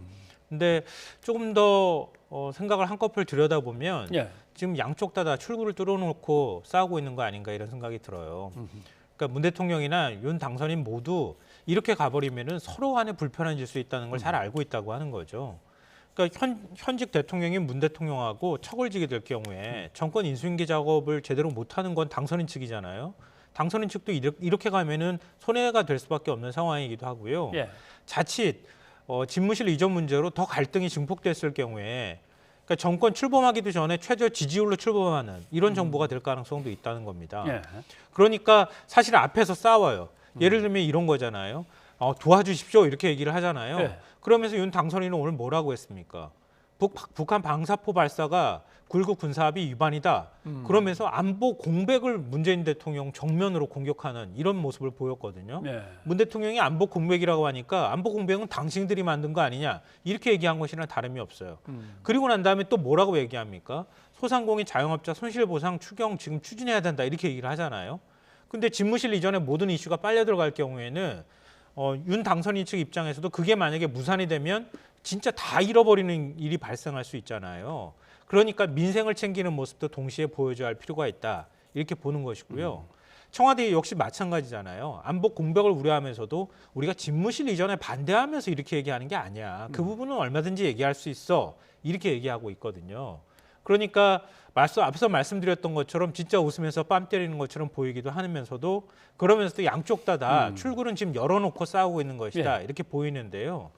근데 조금 더 생각을 한꺼풀 들여다보면 예. 지금 양쪽 다 출구를 뚫어놓고 싸우고 있는 거 아닌가 이런 생각이 들어요. 그러니까 문 대통령이나 윤 당선인 모두 이렇게 가버리면은 서로 간에 불편해질 수 있다는 걸 잘 알고 있다고 하는 거죠. 그러니까 현직 대통령인 문 대통령하고 척을 지게 될 경우에 정권 인수인계 작업을 제대로 못하는 건 당선인 측이잖아요. 당선인 측도 이렇게 가면은 손해가 될 수밖에 없는 상황이기도 하고요. 예. 자칫 집무실 이전 문제로 더 갈등이 증폭됐을 경우에 그러니까 정권 출범하기도 전에 최저 지지율로 출범하는 이런 정부가 될 가능성도 있다는 겁니다. 예. 그러니까 사실 앞에서 싸워요. 예를 들면 이런 거잖아요. 도와주십시오 이렇게 얘기를 하잖아요. 예. 그러면서 윤 당선인은 오늘 뭐라고 했습니까? 북한 방사포 발사가 9.19 군사합의 위반이다. 그러면서 안보 공백을 문재인 대통령 정면으로 공격하는 이런 모습을 보였거든요. 예. 문 대통령이 안보 공백이라고 하니까 안보 공백은 당신들이 만든 거 아니냐 이렇게 얘기한 것이랑 다름이 없어요. 그리고 난 다음에 또 뭐라고 얘기합니까? 소상공인 자영업자 손실보상 추경 지금 추진해야 된다 이렇게 얘기를 하잖아요. 근데 집무실 이전에 모든 이슈가 빨려 들어갈 경우에는 윤 당선인 측 입장에서도 그게 만약에 무산이 되면 진짜 다 잃어버리는 일이 발생할 수 있잖아요. 그러니까 민생을 챙기는 모습도 동시에 보여줘야 할 필요가 있다. 이렇게 보는 것이고요. 청와대 역시 마찬가지잖아요. 안보 공백을 우려하면서도 우리가 집무실 이전에 반대하면서 이렇게 얘기하는 게 아니야. 그 부분은 얼마든지 얘기할 수 있어. 이렇게 얘기하고 있거든요. 그러니까 앞서 말씀드렸던 것처럼 진짜 웃으면서 뺨 때리는 것처럼 보이기도 하면서도 그러면서도 양쪽 다 출구는 지금 열어놓고 싸우고 있는 것이다. 예. 이렇게 보이는데요.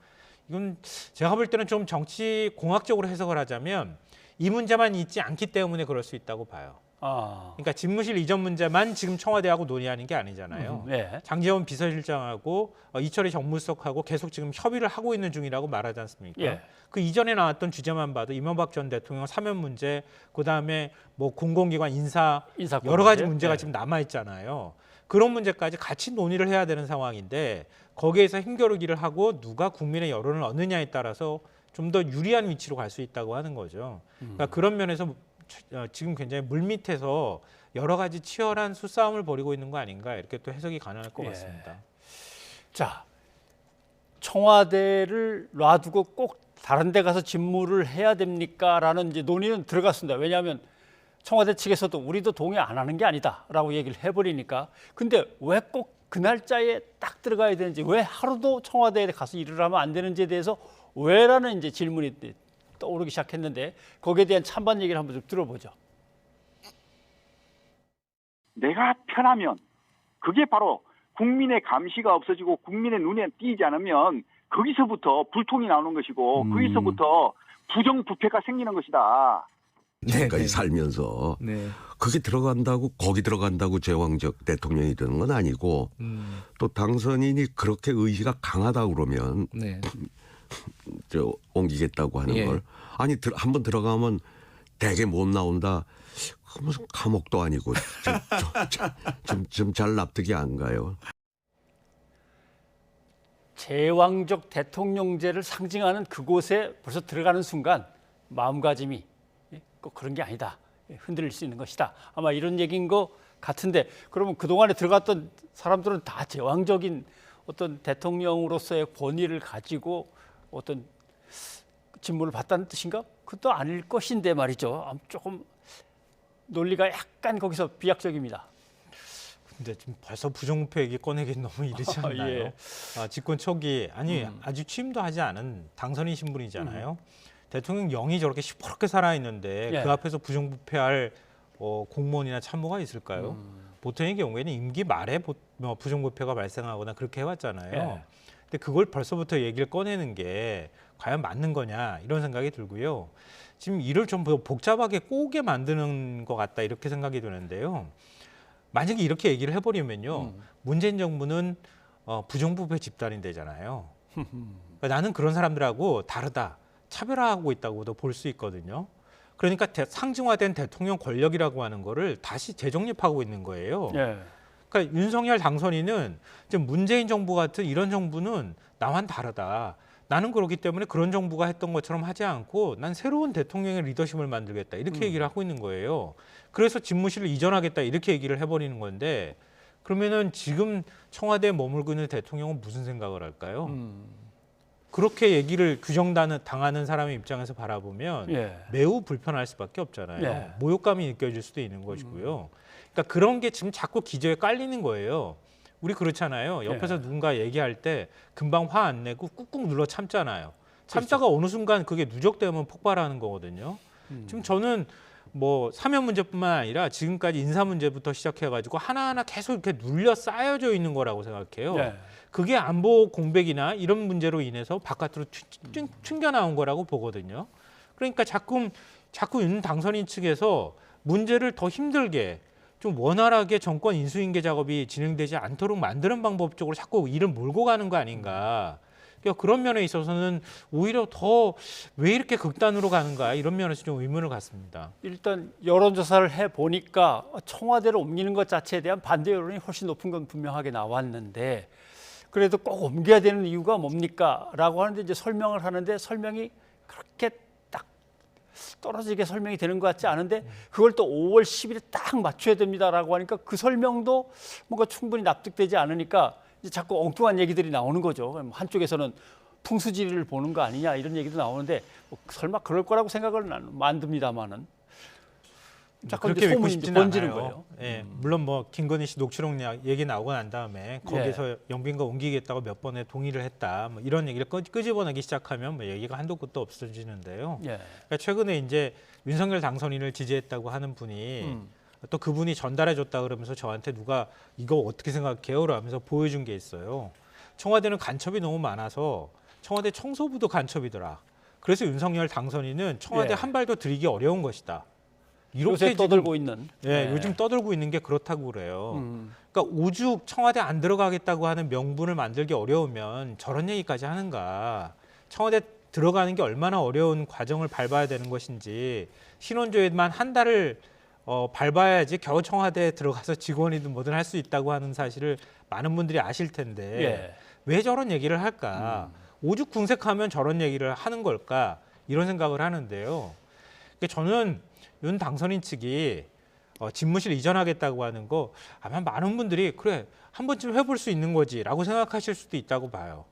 이건 제가 볼 때는 좀 정치 공학적으로 해석을 하자면 이 문제만 있지 않기 때문에 그럴 수 있다고 봐요. 그러니까 집무실 이전 문제만 지금 청와대하고 논의하는 게 아니잖아요. 네. 장제원 비서실장하고 이철희 정무수석하고 계속 지금 협의를 하고 있는 중이라고 말하지 않습니까? 예. 그 이전에 나왔던 주제만 봐도 이명박 전 대통령 사면 문제, 그다음에 뭐 공공기관 인사권 여러 가지 문제? 문제가 네. 지금 남아 있잖아요. 그런 문제까지 같이 논의를 해야 되는 상황인데 거기에서 힘겨루기를 하고 누가 국민의 여론을 얻느냐에 따라서 좀 더 유리한 위치로 갈 수 있다고 하는 거죠. 그러니까 그런 면에서 지금 굉장히 물밑에서 여러 가지 치열한 수싸움을 벌이고 있는 거 아닌가 이렇게 또 해석이 가능할 것 예. 같습니다. 자, 청와대를 놔두고 꼭 다른 데 가서 직무를 해야 됩니까? 라는 이제 논의는 들어갔습니다. 왜냐하면 청와대 측에서도 우리도 동의 안 하는 게 아니다라고 얘기를 해버리니까. 근데 왜 꼭 그 날짜에 딱 들어가야 되는지, 왜 하루도 청와대에 가서 일을 하면 안 되는지에 대해서 왜라는 이제 질문이 떠오르기 시작했는데 거기에 대한 찬반 얘기를 한번 좀 들어보죠. 내가 편하면 그게 바로 국민의 감시가 없어지고 국민의 눈에 띄지 않으면 거기서부터 불통이 나오는 것이고 거기서부터 부정부패가 생기는 것이다. 지금까지 살면서 그게 들어간다고 거기 들어간다고 제왕적 대통령이 되는 건 아니고 또 당선인이 그렇게 의지가 강하다 그러면 옮기겠다고 하는 걸 아니 한번 들어가면 대개 못 나온다. 무슨 감옥도 아니고 좀 잘 납득이 안 가요. 제왕적 대통령제를 상징하는 그곳에 벌써 들어가는 순간 마음가짐이 꼭 그런 게 아니다. 흔들릴 수 있는 것이다. 아마 이런 얘기인 것 같은데 그러면 그동안에 들어갔던 사람들은 다 제왕적인 어떤 대통령으로서의 권위를 가지고 어떤 직무를 받다는 뜻인가? 그것도 아닐 것인데 말이죠. 조금 논리가 약간 거기서 비약적입니다. 근데 지금 벌써 부정부패 얘기 꺼내기 너무 이르지 않나요? 예. 집권 초기 아직 취임도 하지 않은 당선인 신분이잖아요. 대통령 영이 저렇게 시퍼렇게 살아있는데 예. 그 앞에서 부정부패할 공무원이나 참모가 있을까요? 보통의 경우에는 임기 말에 부정부패가 발생하거나 그렇게 해왔잖아요. 예. 근데 그걸 벌써부터 얘기를 꺼내는 게 과연 맞는 거냐 이런 생각이 들고요. 지금 일을 좀 복잡하게 꼬게 만드는 것 같다 이렇게 생각이 드는데요. 만약에 이렇게 얘기를 해버리면요. 문재인 정부는 부정부패 집단이 되잖아요. 그러니까 나는 그런 사람들하고 다르다. 차별화하고 있다고도 볼 수 있거든요. 그러니까 상징화된 대통령 권력이라고 하는 거를 다시 재정립하고 있는 거예요. 예. 그러니까 윤석열 당선인은 지금 문재인 정부 같은 이런 정부는 나와는 다르다. 나는 그렇기 때문에 그런 정부가 했던 것처럼 하지 않고 난 새로운 대통령의 리더십을 만들겠다. 이렇게 얘기를 하고 있는 거예요. 그래서 집무실을 이전하겠다. 이렇게 얘기를 해버리는 건데 그러면은 지금 청와대에 머물고 있는 대통령은 무슨 생각을 할까요? 그렇게 얘기를 규정당하는 사람의 입장에서 바라보면 예. 매우 불편할 수밖에 없잖아요. 예. 모욕감이 느껴질 수도 있는 것이고요. 그러니까 그런 게 지금 자꾸 기저에 깔리는 거예요. 우리 그렇잖아요. 옆에서 예. 누군가 얘기할 때 금방 화 안 내고 꾹꾹 눌러 참잖아요. 참다가 어느 순간 그게 누적되면 폭발하는 거거든요. 지금 저는 뭐 사면 문제뿐만 아니라 지금까지 인사 문제부터 시작해가지고 하나하나 계속 이렇게 눌려 쌓여져 있는 거라고 생각해요. 예. 그게 안보 공백이나 이런 문제로 인해서 바깥으로 튕겨나온 거라고 보거든요. 그러니까 자꾸 윤 당선인 측에서 문제를 더 힘들게 좀 원활하게 정권 인수인계 작업이 진행되지 않도록 만드는 방법 쪽으로 자꾸 일을 몰고 가는 거 아닌가. 그러니까 그런 면에 있어서는 오히려 더 왜 이렇게 극단으로 가는가 이런 면에서 좀 의문을 갖습니다. 일단 여론조사를 해보니까 청와대로 옮기는 것 자체에 대한 반대 여론이 훨씬 높은 건 분명하게 나왔는데 그래도 꼭 옮겨야 되는 이유가 뭡니까? 라고 하는데 이제 설명을 하는데 설명이 그렇게 딱 떨어지게 설명이 되는 것 같지 않은데 그걸 또 5월 10일에 딱 맞춰야 됩니다라고 하니까 그 설명도 뭔가 충분히 납득되지 않으니까 이제 자꾸 엉뚱한 얘기들이 나오는 거죠. 한쪽에서는 풍수지리를 보는 거 아니냐 이런 얘기도 나오는데 뭐 설마 그럴 거라고 생각을 만듭니다만은 자꾸 그렇게 믿고 소문이 싶지는 번지는 않아요. 거예요. 예, 물론 뭐 김건희 씨 녹취록 얘기 나오고 난 다음에 거기서 영빈과 옮기겠다고 몇 번에 동의를 했다. 뭐 이런 얘기를 끄집어내기 시작하면 뭐 얘기가 한도 끝도 없어지는데요. 예. 그러니까 최근에 이제 윤석열 당선인을 지지했다고 하는 분이 또 그분이 전달해줬다 그러면서 저한테 누가 이거 어떻게 생각해요? 라면서 보여준 게 있어요. 청와대는 간첩이 너무 많아서 청와대 청소부도 간첩이더라. 그래서 윤석열 당선인은 청와대 예. 한 발도 들이기 어려운 것이다. 요새 떠들고 있는. 예, 요즘 떠들고 있는 게 그렇다고 그래요. 그러니까 오죽 청와대 안 들어가겠다고 하는 명분을 만들기 어려우면 저런 얘기까지 하는가. 청와대 들어가는 게 얼마나 어려운 과정을 밟아야 되는 것인지 신원조회만 한 달을 밟아야지 겨우 청와대에 들어가서 직원이든 뭐든 할 수 있다고 하는 사실을 많은 분들이 아실 텐데 예. 왜 저런 얘기를 할까? 오죽 궁색하면 저런 얘기를 하는 걸까? 이런 생각을 하는데요. 그러니까 저는 윤 당선인 측이 집무실 이전하겠다고 하는 거 아마 많은 분들이 그래 한 번쯤 해볼 수 있는 거지라고 생각하실 수도 있다고 봐요.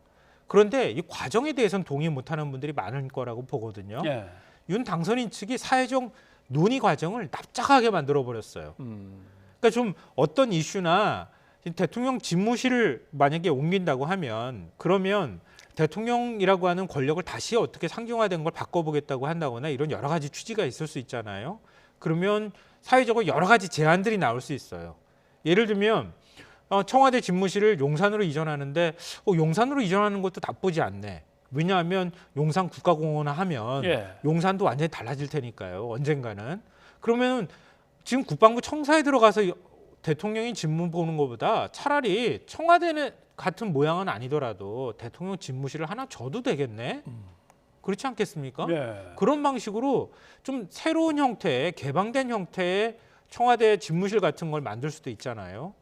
그런데 이 과정에 대해서는 동의 못하는 분들이 많을 거라고 보거든요. 예. 윤 당선인 측이 사회적 논의 과정을 납작하게 만들어버렸어요. 그러니까 좀 어떤 이슈나 대통령 집무실을 만약에 옮긴다고 하면 그러면 대통령이라고 하는 권력을 다시 어떻게 상징화된 걸 바꿔보겠다고 한다거나 이런 여러 가지 취지가 있을 수 있잖아요. 그러면 사회적으로 여러 가지 제안들이 나올 수 있어요. 예를 들면 청와대 집무실을 용산으로 이전하는데 용산으로 이전하는 것도 나쁘지 않네. 왜냐하면 용산 국가공원을 하면 예. 용산도 완전히 달라질 테니까요. 언젠가는. 그러면 지금 국방부 청사에 들어가서 대통령이 집무 보는 것보다 차라리 청와대는 같은 모양은 아니더라도 대통령 집무실을 하나 줘도 되겠네. 그렇지 않겠습니까? 예. 그런 방식으로 좀 새로운 형태의 개방된 형태의 청와대 집무실 같은 걸 만들 수도 있잖아요.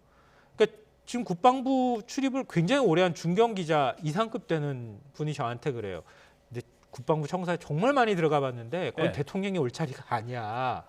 그러니까 지금 국방부 출입을 굉장히 오래 한 중경 기자 이상급 되는 분이 저한테 그래요. 근데 국방부 청사에 정말 많이 들어가 봤는데 거기 예. 대통령이 올 자리가 아니야.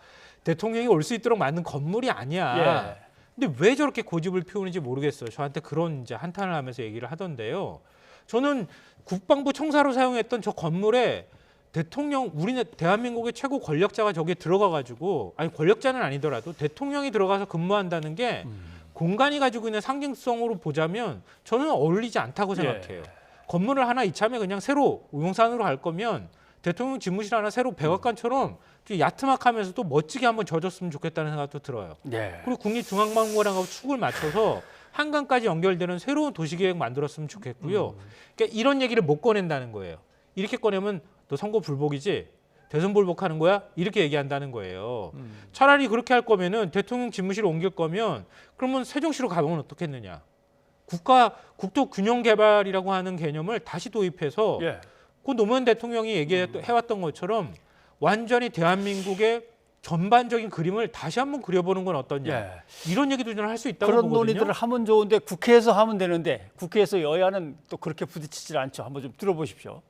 대통령이 올 수 있도록 만든 건물이 아니야. 예. 근데 왜 저렇게 고집을 피우는지 모르겠어요. 저한테 그런 이제 한탄을 하면서 얘기를 하던데요. 저는 국방부 청사로 사용했던 저 건물에 대통령, 우리는 대한민국의 최고 권력자가 저기에 들어가가지고 아니 권력자는 아니더라도 대통령이 들어가서 근무한다는 게 공간이 가지고 있는 상징성으로 보자면 저는 어울리지 않다고 생각해요. 건물을 하나 이참에 그냥 새로 용산으로 갈 거면 대통령 집무실 하나 새로 백악관처럼 좀 야트막하면서도 멋지게 한번 져줬으면 좋겠다는 생각도 들어요. 네. 그리고 국립중앙박물관하고 축을 맞춰서 한강까지 연결되는 새로운 도시계획 만들었으면 좋겠고요. 그러니까 이런 얘기를 못 꺼낸다는 거예요. 이렇게 꺼내면 너 선거 불복이지? 대선 불복하는 거야? 이렇게 얘기한다는 거예요. 차라리 그렇게 할 거면은 대통령 집무실을 옮길 거면 그러면 세종시로 가보면 어떻겠느냐? 국토 균형 개발이라고 하는 개념을 다시 도입해서 예. 그 노무현 대통령이 얘기해왔던 것처럼 완전히 대한민국의 전반적인 그림을 다시 한번 그려보는 건 어떠냐. 예. 이런 얘기도 저는 할 수 있다고 그런 보거든요. 논의들을 하면 좋은데 국회에서 하면 되는데 국회에서 여야는 또 그렇게 부딪히질 않죠. 한번 좀 들어보십시오.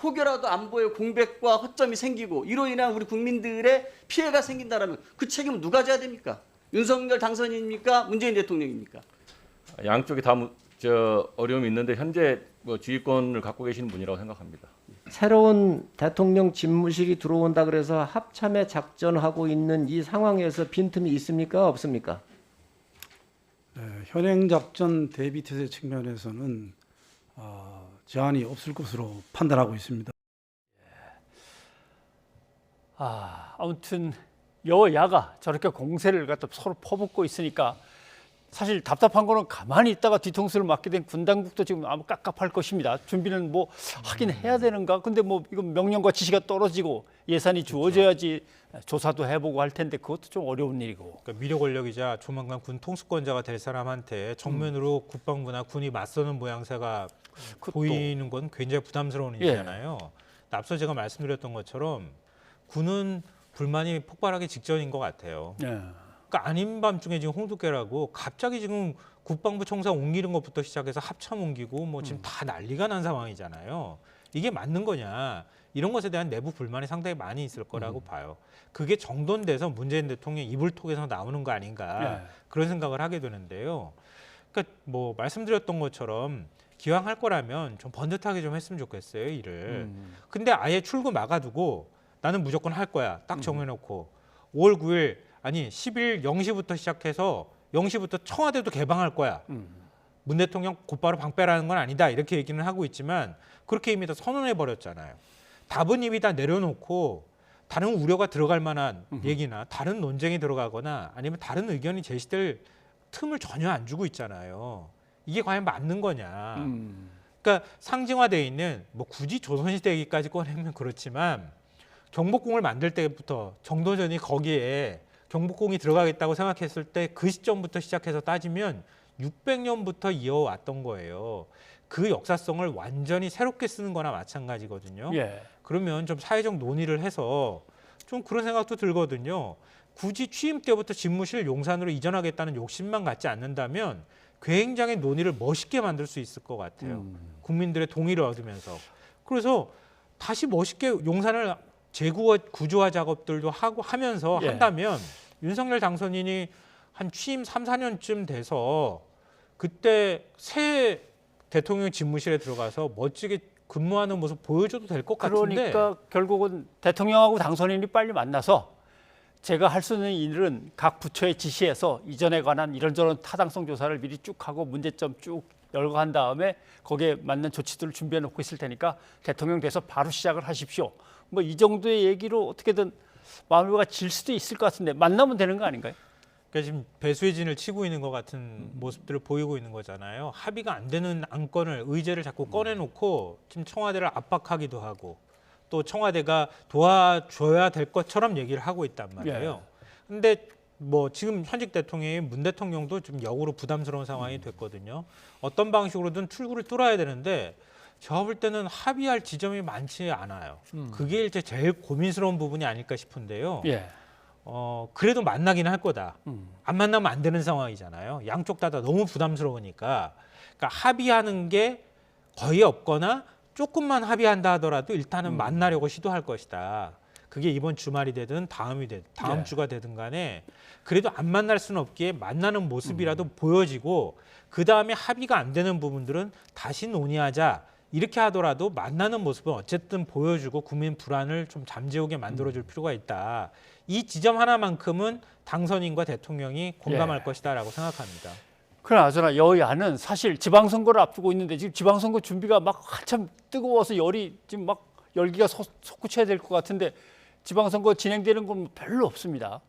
혹여라도 안보에 공백과 허점이 생기고 이로 인한 우리 국민들의 피해가 생긴다면 그 책임은 누가 져야 됩니까? 윤석열 당선인입니까? 문재인 대통령입니까? 양쪽이 다 어려움이 있는데 현재 주의권을 갖고 계시는 분이라고 생각합니다. 새로운 대통령 집무실이 들어온다 그래서 합참에 작전하고 있는 이 상황에서 빈틈이 있습니까? 없습니까? 네, 현행 작전 대비 태세 측면에서는 제한이 없을 것으로 판단하고 있습니다. 아무튼 여야가 저렇게 공세를 갖다 서로 퍼붓고 있으니까 사실 답답한 거는 가만히 있다가 뒤통수를 맞게 된 군 당국도 지금 아무 깝깝할 것입니다. 준비는 뭐 하긴 해야 되는가? 근데 뭐 이건 명령과 지시가 떨어지고 예산이 주어져야지 조사도 해보고 할 텐데 그것도 좀 어려운 일이고. 그러니까 미래 권력이자 조만간 군 통수권자가 될 사람한테 정면으로 국방부나 군이 맞서는 모양새가 보이는 건 굉장히 부담스러운 일이잖아요. 앞서 제가 말씀드렸던 것처럼 군은 불만이 폭발하기 직전인 것 같아요. 그러니까 아닌 밤중에 지금 홍두깨라고 갑자기 지금 국방부 청사 옮기는 것부터 시작해서 합참 옮기고 뭐 지금 다 난리가 난 상황이잖아요. 이게 맞는 거냐? 이런 것에 대한 내부 불만이 상당히 많이 있을 거라고 봐요. 그게 정돈돼서 문재인 대통령 이불톡에서 나오는 거 아닌가 그런 생각을 하게 되는데요. 그러니까 뭐 말씀드렸던 것처럼 기왕 할 거라면 좀 번듯하게 좀 했으면 좋겠어요, 일을. 근데 아예 출구 막아두고 나는 무조건 할 거야. 딱 정해놓고 5월 9일 아니 10일 0시부터 시작해서 0시부터 청와대도 개방할 거야. 문 대통령 곧바로 방 빼라는 건 아니다. 이렇게 얘기는 하고 있지만 그렇게 이미 다 선언해버렸잖아요. 답은 이미 다 내려놓고 다른 우려가 들어갈 만한 얘기나 다른 논쟁이 들어가거나 아니면 다른 의견이 제시될 틈을 전혀 안 주고 있잖아요. 이게 과연 맞는 거냐. 그러니까 상징화되어 있는 뭐 굳이 조선시대 얘기까지 꺼내면 그렇지만 경복궁을 만들 때부터 정도전이 거기에 경복궁이 들어가겠다고 생각했을 때 그 시점부터 시작해서 따지면 600년부터 이어왔던 거예요. 그 역사성을 완전히 새롭게 쓰는 거나 마찬가지거든요. 그러면 좀 사회적 논의를 해서 좀 그런 생각도 들거든요. 굳이 취임 때부터 집무실 용산으로 이전하겠다는 욕심만 갖지 않는다면 굉장히 논의를 멋있게 만들 수 있을 것 같아요. 국민들의 동의를 얻으면서. 그래서 다시 멋있게 용산을 재구조화 작업들도 하면서 한다면 윤석열 당선인이 한 취임 3, 4년쯤 돼서 그때 새 대통령 집무실에 들어가서 멋지게 근무하는 모습 보여줘도 될 것 같은데. 그러니까 결국은 대통령하고 당선인이 빨리 만나서 제가 할 수 있는 일은 각 부처에 지시해서 이전에 관한 이런저런 타당성 조사를 미리 쭉 하고 문제점 쭉 열거한 다음에 거기에 맞는 조치들을 준비해 놓고 있을 테니까 대통령 돼서 바로 시작을 하십시오. 뭐 이 정도의 얘기로 어떻게든 마무리가 질 수도 있을 것 같은데 만나면 되는 거 아닌가요? 그러니까 지금 배수의 진을 치고 있는 것 같은 모습들을 보이고 있는 거잖아요. 합의가 안 되는 안건을 의제를 자꾸 꺼내놓고 지금 청와대를 압박하기도 하고 또 청와대가 도와줘야 될 것처럼 얘기를 하고 있단 말이에요. 근데 뭐 지금 현직 대통령이 문 대통령도 좀 역으로 부담스러운 상황이 됐거든요. 어떤 방식으로든 출구를 뚫어야 되는데 제가 볼 때는 합의할 지점이 많지 않아요. 그게 이제 제일 고민스러운 부분이 아닐까 싶은데요. 그래도 만나긴 할 거다. 안 만나면 안 되는 상황이잖아요. 양쪽 다 너무 부담스러우니까. 그러니까 합의하는 게 거의 없거나 조금만 합의한다 하더라도 일단은 만나려고 시도할 것이다. 그게 이번 주말이 되든 다음 주가 되든 간에 그래도 안 만날 수는 없기에 만나는 모습이라도 보여지고 그다음에 합의가 안 되는 부분들은 다시 논의하자. 이렇게 하더라도 만나는 모습은 어쨌든 보여주고 국민 불안을 좀 잠재우게 만들어줄 필요가 있다. 이 지점 하나만큼은 당선인과 대통령이 공감할 것이다라고 생각합니다. 그나저나 여야는 사실 지방선거를 앞두고 있는데 지금 지방선거 준비가 막 한참 뜨거워서 열이 지금 막 열기가 솟구쳐야 될 것 같은데 지방선거 진행되는 건 별로 없습니다.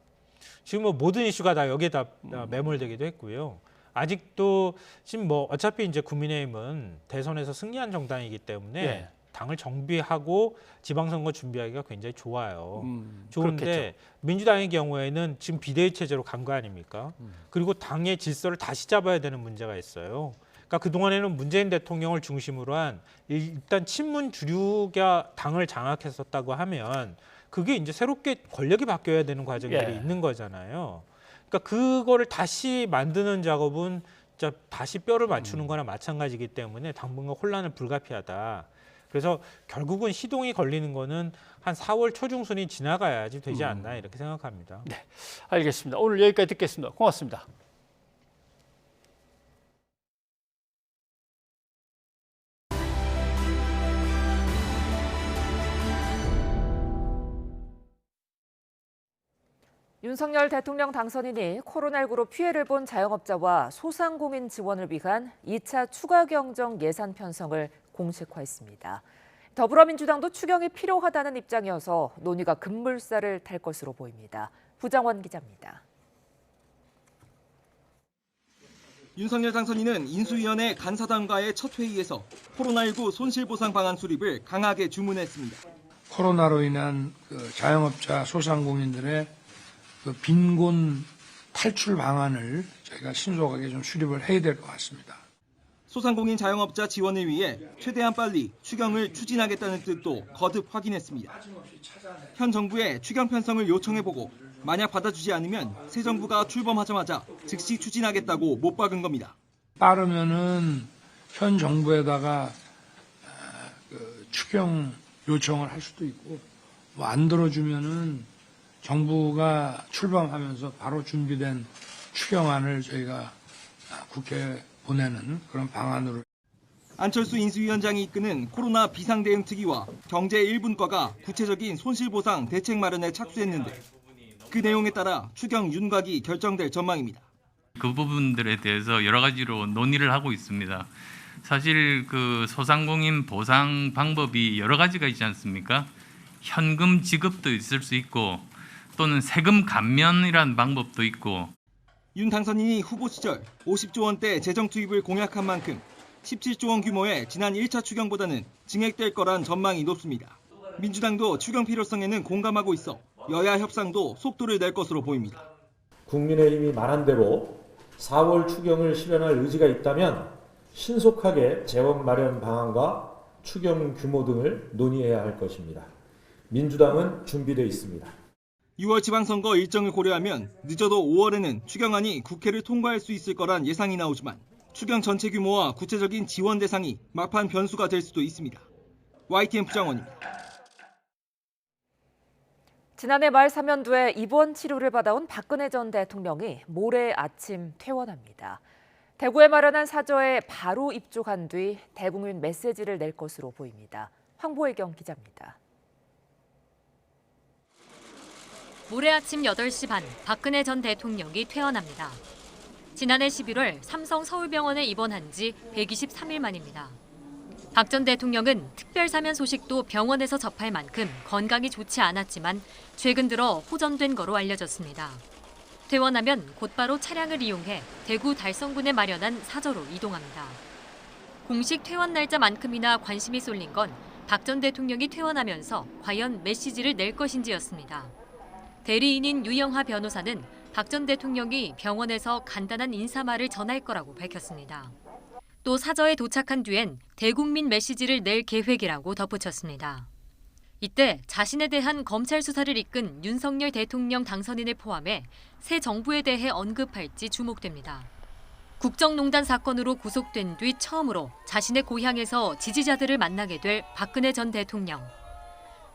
지금 뭐 모든 이슈가 다 여기에다 매몰되기도 했고요. 아직도 지금 뭐 어차피 이제 국민의힘은 대선에서 승리한 정당이기 때문에 예. 당을 정비하고 지방선거 준비하기가 굉장히 좋아요. 좋은데 그렇겠죠. 민주당의 경우에는 지금 비대위 체제로 간 거 아닙니까? 그리고 당의 질서를 다시 잡아야 되는 문제가 있어요. 그러니까 그동안에는 문재인 대통령을 중심으로 한 일단 친문 주류가 당을 장악했었다고 하면 그게 이제 새롭게 권력이 바뀌어야 되는 과정들이 예. 있는 거잖아요. 그러니까 그거를 다시 만드는 작업은 진짜 다시 뼈를 맞추는 거나 마찬가지이기 때문에 당분간 혼란은 불가피하다. 그래서 결국은 시동이 걸리는 거는 한 4월 초중순이 지나가야지 되지 않나 이렇게 생각합니다. 네, 알겠습니다. 오늘 여기까지 듣겠습니다. 고맙습니다. 윤석열 대통령 당선인이 코로나19로 피해를 본 자영업자와 소상공인 지원을 위한 2차 추가 경정 예산 편성을 공식화했습니다. 더불어민주당도 추경이 필요하다는 입장이어서 논의가 급물살을 탈 것으로 보입니다. 부장원 기자입니다. 윤석열 당선인은 인수위원회 간사단과의 첫 회의에서 코로나19 손실보상 방안 수립을 강하게 주문했습니다. 코로나로 인한 자영업자 소상공인들의 빈곤 탈출 방안을 저희가 신속하게 좀 수립을 해야 될 것 같습니다. 소상공인 자영업자 지원을 위해 최대한 빨리 추경을 추진하겠다는 뜻도 거듭 확인했습니다. 현 정부에 추경 편성을 요청해보고 만약 받아주지 않으면 새 정부가 출범하자마자 즉시 추진하겠다고 못 박은 겁니다. 빠르면은 현 정부에다가 추경 요청을 할 수도 있고 뭐 안 들어주면은 정부가 출범하면서 바로 준비된 추경안을 저희가 국회에 보내는 그런 방안으로. 안철수 인수위원장이 이끄는 코로나 비상대응특위와 경제 1분과가 구체적인 손실보상 대책 마련에 착수했는데 그 내용에 따라 추경 윤곽이 결정될 전망입니다. 그 부분들에 대해서 여러 가지로 논의를 하고 있습니다. 사실 그 소상공인 보상 방법이 여러 가지가 있지 않습니까? 현금 지급도 있을 수 있고 또는 세금 감면이라는 방법도 있고. 윤 당선인이 후보 시절 50조 원대 재정 투입을 공약한 만큼 17조 원 규모의 지난 1차 추경보다는 증액될 거란 전망이 높습니다. 민주당도 추경 필요성에는 공감하고 있어 여야 협상도 속도를 낼 것으로 보입니다. 국민의힘이 말한 대로 4월 추경을 실현할 의지가 있다면 신속하게 재원 마련 방안과 추경 규모 등을 논의해야 할 것입니다. 민주당은 준비되어 있습니다. 6월 지방선거 일정을 고려하면 늦어도 5월에는 추경안이 국회를 통과할 수 있을 거란 예상이 나오지만 추경 전체 규모와 구체적인 지원 대상이 막판 변수가 될 수도 있습니다. YTN 부장원입니다. 지난해 말 사면도에 입원 치료를 받아온 박근혜 전 대통령이 모레 아침 퇴원합니다. 대구에 마련한 사저에 바로 입족한 뒤 대국민 메시지를 낼 것으로 보입니다. 황보혜경 기자입니다. 모레 아침 8시 반 박근혜 전 대통령이 퇴원합니다. 지난해 11월 삼성 서울병원에 입원한 지 123일 만입니다. 박 전 대통령은 특별 사면 소식도 병원에서 접할 만큼 건강이 좋지 않았지만 최근 들어 호전된 거로 알려졌습니다. 퇴원하면 곧바로 차량을 이용해 대구 달성군에 마련한 사저로 이동합니다. 공식 퇴원 날짜만큼이나 관심이 쏠린 건 박 전 대통령이 퇴원하면서 과연 메시지를 낼 것인지였습니다. 대리인인 유영하 변호사는 박 전 대통령이 병원에서 간단한 인사말을 전할 거라고 밝혔습니다. 또 사저에 도착한 뒤엔 대국민 메시지를 낼 계획이라고 덧붙였습니다. 이때 자신에 대한 검찰 수사를 이끈 윤석열 대통령 당선인을 포함해 새 정부에 대해 언급할지 주목됩니다. 국정농단 사건으로 구속된 뒤 처음으로 자신의 고향에서 지지자들을 만나게 될 박근혜 전 대통령.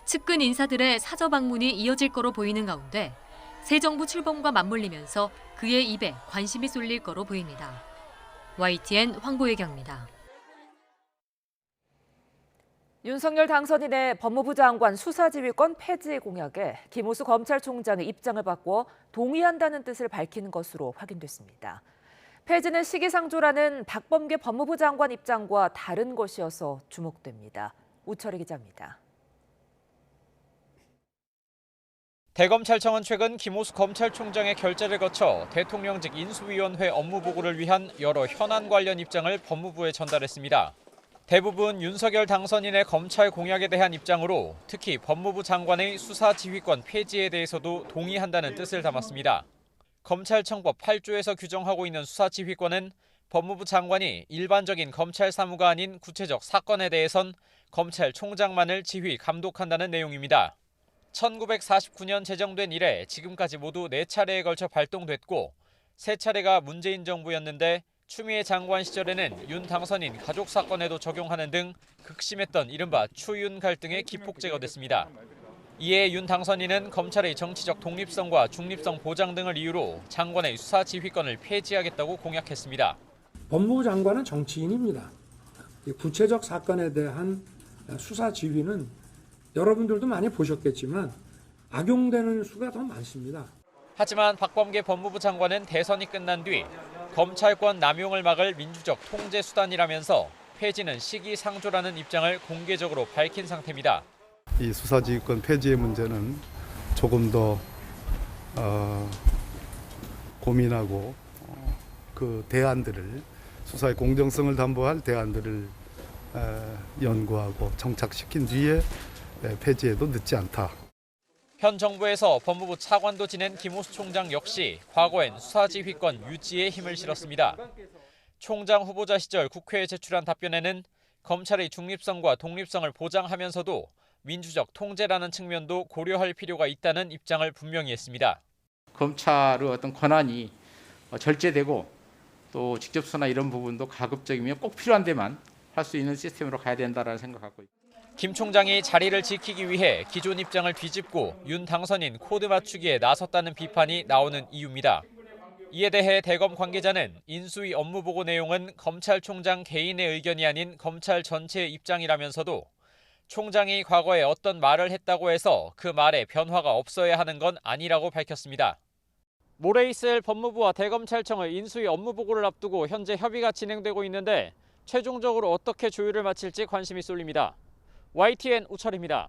측근 인사들의 사저 방문이 이어질 거로 보이는 가운데 새 정부 출범과 맞물리면서 그의 입에 관심이 쏠릴 거로 보입니다. YTN 황보혜경입니다. 윤석열 당선인의 법무부 장관 수사지휘권 폐지 공약에 김호수 검찰총장의 입장을 바꿔 동의한다는 뜻을 밝힌 것으로 확인됐습니다. 폐지는 시기상조라는 박범계 법무부 장관 입장과 다른 것이어서 주목됩니다. 우철희 기자입니다. 대검찰청은 최근 김호수 검찰총장의 결재를 거쳐 대통령직 인수위원회 업무보고를 위한 여러 현안 관련 입장을 법무부에 전달했습니다. 대부분 윤석열 당선인의 검찰 공약에 대한 입장으로 특히 법무부 장관의 수사 지휘권 폐지에 대해서도 동의한다는 뜻을 담았습니다. 검찰청법 8조에서 규정하고 있는 수사 지휘권은 법무부 장관이 일반적인 검찰 사무가 아닌 구체적 사건에 대해선 검찰총장만을 지휘, 감독한다는 내용입니다. 1949년 제정된 이래 지금까지 모두 4차례에 걸쳐 발동됐고 3차례가 문재인 정부였는데 추미애 장관 시절에는 윤 당선인 가족 사건에도 적용하는 등 극심했던 이른바 추윤 갈등의 기폭 제거됐습니다. 이에 윤 당선인은 검찰의 정치적 독립성과 중립성 보장 등을 이유로 장관의 수사 지휘권을 폐지하겠다고 공약했습니다. 법무부 장관은 정치인입니다. 구체적 사건에 대한 수사 지휘는 여러분들도 많이 보셨겠지만 악용되는 수가 더 많습니다. 하지만 박범계 법무부 장관은 대선이 끝난 뒤 검찰권 남용을 막을 민주적 통제 수단이라면서 폐지는 시기상조라는 입장을 공개적으로 밝힌 상태입니다. 이 수사지휘권 폐지의 문제는 조금 더 고민하고 그 대안들을 수사의 공정성을 담보할 대안들을 연구하고 정착시킨 뒤에 폐지해도 늦지 않다. 현 정부에서 법무부 차관도 지낸 김호수 총장 역시 과거엔 수사지휘권 유지에 힘을 실었습니다. 총장 후보자 시절 국회에 제출한 답변에는 검찰의 중립성과 독립성을 보장하면서도 민주적 통제라는 측면도 고려할 필요가 있다는 입장을 분명히 했습니다. 검찰의 어떤 권한이 절제되고 또 직접 수사나 이런 부분도 가급적이면 꼭 필요한 데만 할 수 있는 시스템으로 가야 된다는 생각하고 있습니다. 김 총장이 자리를 지키기 위해 기존 입장을 뒤집고 윤 당선인 코드 맞추기에 나섰다는 비판이 나오는 이유입니다. 이에 대해 대검 관계자는 인수위 업무보고 내용은 검찰총장 개인의 의견이 아닌 검찰 전체의 입장이라면서도 총장이 과거에 어떤 말을 했다고 해서 그 말에 변화가 없어야 하는 건 아니라고 밝혔습니다. 모레 있을 법무부와 대검찰청의 인수위 업무보고를 앞두고 현재 협의가 진행되고 있는데 최종적으로 어떻게 조율을 마칠지 관심이 쏠립니다. YTN 우철입니다.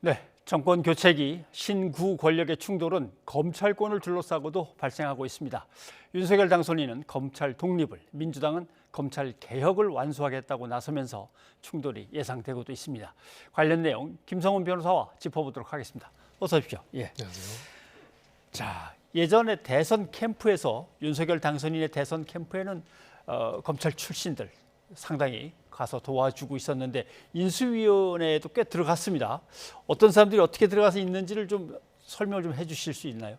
네, 정권 교체기 신구 권력의 충돌은 검찰권을 둘러싸고도 발생하고 있습니다. 윤석열 당선인은 검찰 독립을, 민주당은 검찰 개혁을 완수하겠다고 나서면서 충돌이 예상되고도 있습니다. 관련 내용 김성훈 변호사와 짚어보도록 하겠습니다. 어서 오십시오. 예. 안녕하세요. 자, 예전에 대선 캠프에서 윤석열 당선인의 대선 캠프에는 검찰 출신들 상당히 가서 도와주고 있었는데 인수위원회에도 꽤 들어갔습니다. 어떤 사람들이 어떻게 들어가서 있는지를 좀 설명을 좀 해주실 수 있나요?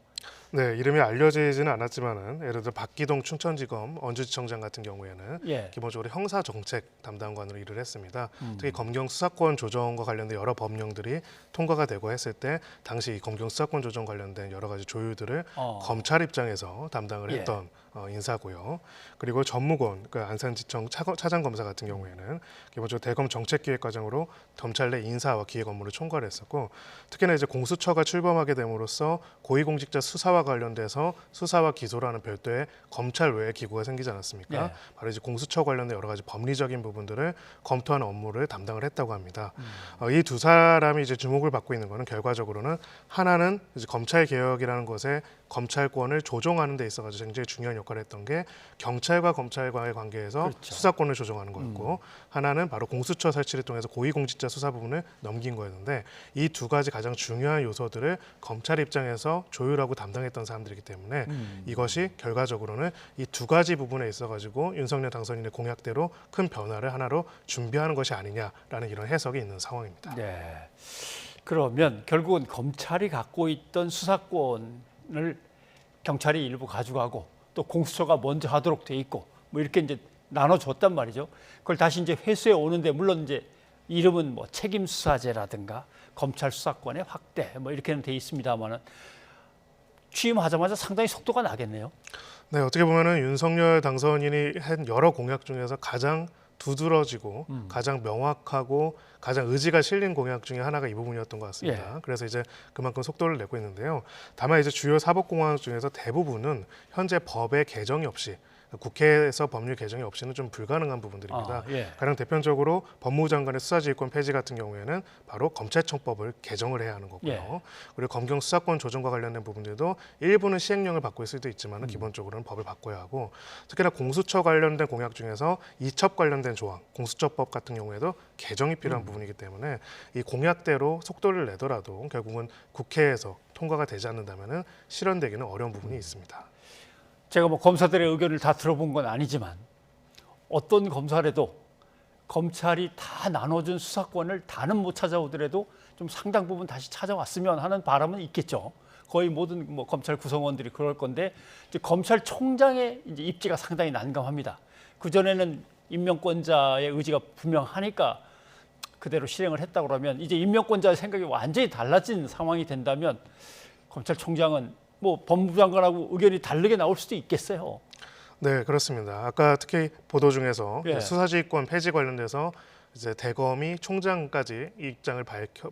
네, 이름이 알려지지는 않았지만은 예를 들어 박기동 춘천지검 언주지청장 같은 경우에는 기본적으로 형사정책 담당관으로 일을 했습니다. 특히 검경 수사권 조정과 관련된 여러 법령들이 통과가 되고 했을 때 당시 검경 수사권 조정 관련된 여러 가지 조율들을 검찰 입장에서 담당을 했던 인사고요. 그리고 전무권, 그 안산지청 차장검사 같은 경우에는 기본적으로 대검 정책기획과장으로 검찰 내 인사와 기획 업무를 총괄을 했었고, 특히나 이제 공수처가 출범하게 됨으로써 고위공직자 수사와 관련돼서 수사와 기소라는 별도의 검찰 외의 기구가 생기지 않았습니까? 바로 이제 공수처 관련된 여러 가지 법리적인 부분들을 검토하는 업무를 담당을 했다고 합니다. 이 두 사람이 이제 주목을 받고 있는 것은 결과적으로는 하나는 이제 검찰 개혁이라는 것에 검찰권을 조정하는 데 있어가지고 굉장히 중요한 역할을 했던 게 경찰과 검찰과의 관계에서 수사권을 조정하는 거였고, 하나는 바로 공수처 설치를 통해서 고위공직자 수사 부분을 넘긴 거였는데, 이 두 가지 가장 중요한 요소들을 검찰 입장에서 조율하고 담당했던 사람들이기 때문에 이것이 결과적으로는 이 두 가지 부분에 있어가지고 윤석열 당선인의 공약대로 큰 변화를 하나로 준비하는 것이 아니냐라는 이런 해석이 있는 상황입니다. 네. 그러면 결국은 검찰이 갖고 있던 수사권을 경찰이 일부 가져가고 또 공수처가 먼저 하도록 돼 있고 뭐 이렇게 이제 나눠줬단 말이죠. 그걸 다시 이제 회수해 오는데, 물론 이제 이름은 뭐 책임수사제라든가 검찰 수사권의 확대 뭐 이렇게는 돼 있습니다만은 취임하자마자 상당히 속도가 나겠네요. 네, 어떻게 보면은 윤석열 당선인이 한 여러 공약 중에서 가장 두드러지고 가장 명확하고 가장 의지가 실린 공약 중에 하나가 이 부분이었던 것 같습니다. 그래서 이제 그만큼 속도를 내고 있는데요. 다만 이제 주요 사법공약 중에서 대부분은 현재 법의 개정이 없이 국회에서 법률 개정이 없이는 좀 불가능한 부분들입니다. 가장 대표적으로 법무부 장관의 수사지휘권 폐지 같은 경우에는 바로 검찰청법을 개정을 해야 하는 거고요. 그리고 검경 수사권 조정과 관련된 부분들도 일부는 시행령을 바꿀 수도 있지만 기본적으로는 법을 바꿔야 하고 특히나 공수처 관련된 공약 중에서 이첩 관련된 조항, 공수처법 같은 경우에도 개정이 필요한 부분이기 때문에 이 공약대로 속도를 내더라도 결국은 국회에서 통과가 되지 않는다면 실현되기는 어려운 부분이 있습니다. 제가 뭐 검사들의 의견을 다 들어본 건 아니지만 어떤 검사라도 검찰이 다 나눠준 수사권을 다는 못 찾아오더라도 좀 상당 부분 다시 찾아왔으면 하는 바람은 있겠죠. 거의 모든 뭐 검찰 구성원들이 그럴 건데 이제 검찰총장의 이제 입지가 상당히 난감합니다. 그 전에는 임명권자의 의지가 분명하니까 그대로 실행을 했다 그러면 이제 임명권자의 생각이 완전히 달라진 상황이 된다면 검찰총장은 뭐 법무부 장관하고 의견이 다르게 나올 수도 있겠어요. 네, 그렇습니다. 아까 특히 보도 중에서 수사지휘권 폐지 관련돼서 이제 대검이 총장까지 이 입장을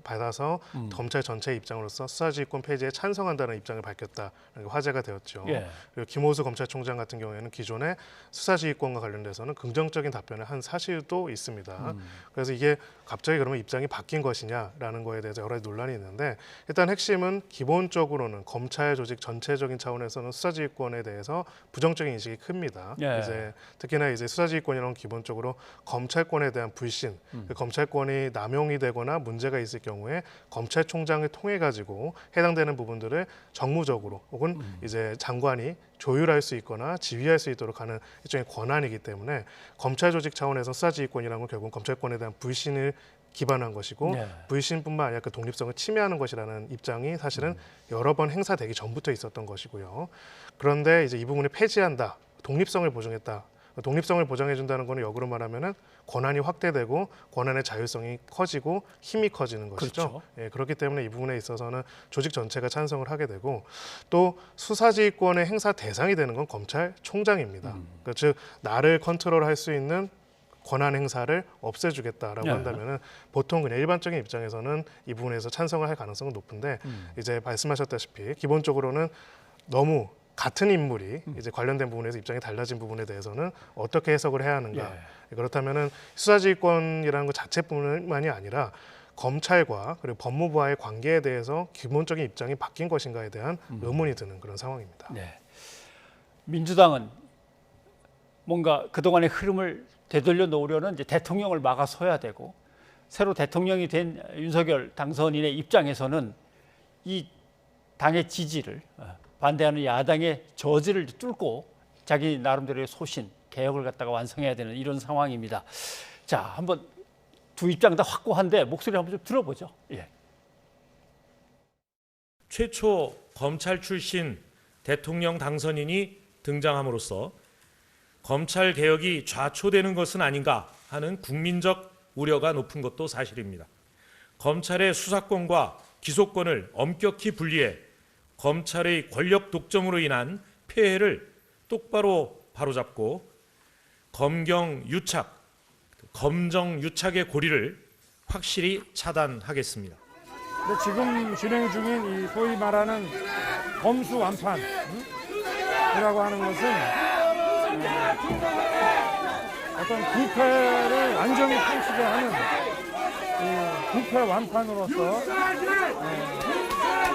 받아서 검찰 전체 입장으로서 수사지휘권 폐지에 찬성한다는 입장을 밝혔다는 게 화제가 되었죠. 그리고 김호수 검찰총장 같은 경우에는 기존에 수사지휘권과 관련돼서는 긍정적인 답변을 한 사실도 있습니다. 그래서 이게 갑자기 그러면 입장이 바뀐 것이냐라는 거에 대해서 여러 가지 논란이 있는데 일단 핵심은 기본적으로는 검찰 조직 전체적인 차원에서는 수사지휘권에 대해서 부정적인 인식이 큽니다. 이제 특히나 이제 수사지휘권이란 기본적으로 검찰권에 대한 불신, 검찰권이 남용이 되거나 문제가 있을 경우에 검찰총장을 통해 가지고 해당되는 부분들을 정무적으로 혹은 이제 장관이 조율할 수 있거나 지휘할 수 있도록 하는 일종의 권한이기 때문에 검찰 조직 차원에서 수사지휘권이라는 건 결국 검찰권에 대한 불신을 기반한 것이고 불신뿐만 아니라 그 독립성을 침해하는 것이라는 입장이 사실은 여러 번 행사되기 전부터 있었던 것이고요. 그런데 이제 이 부분을 폐지한다, 독립성을 보증했다. 독립성을 보장해준다는 것은 역으로 말하면은 권한이 확대되고 권한의 자율성이 커지고 힘이 커지는 것이죠. 그렇죠. 그렇기 때문에 이 부분에 있어서는 조직 전체가 찬성을 하게 되고 또 수사지휘권의 행사 대상이 되는 건 검찰총장입니다. 그러니까 즉 나를 컨트롤할 수 있는 권한 행사를 없애주겠다라고 한다면은 보통 그냥 일반적인 입장에서는 이 부분에서 찬성을 할 가능성은 높은데 이제 말씀하셨다시피 기본적으로는 너무 같은 인물이 이제 관련된 부분에서 입장이 달라진 부분에 대해서는 어떻게 해석을 해야 하는가. 그렇다면은 수사지휘권이라는 것 자체뿐만이 아니라 검찰과 그리고 법무부와의 관계에 대해서 기본적인 입장이 바뀐 것인가에 대한 의문이 드는 그런 상황입니다. 민주당은 뭔가 그동안의 흐름을 되돌려 놓으려는 이제 대통령을 막아서야 되고 새로 대통령이 된 윤석열 당선인의 입장에서는 이 당의 지지를 반대하는 야당의 저지를 뚫고 자기 나름대로의 소신, 개혁을 갖다가 완성해야 되는 이런 상황입니다. 자, 한번 두 입장 다 확고한데 목소리 한번 좀 들어보죠. 최초 검찰 출신 대통령 당선인이 등장함으로써 검찰 개혁이 좌초되는 것은 아닌가 하는 국민적 우려가 높은 것도 사실입니다. 검찰의 수사권과 기소권을 엄격히 분리해 검찰의 권력 독점으로 인한 폐해를 똑바로 바로잡고 검경 유착, 검정 유착의 고리를 확실히 차단하겠습니다. 지금 진행 중인 이 소위 말하는 검수 완판이라고 하는 것은 어떤 부패를 완전히 통치게 하는 부패 완판으로서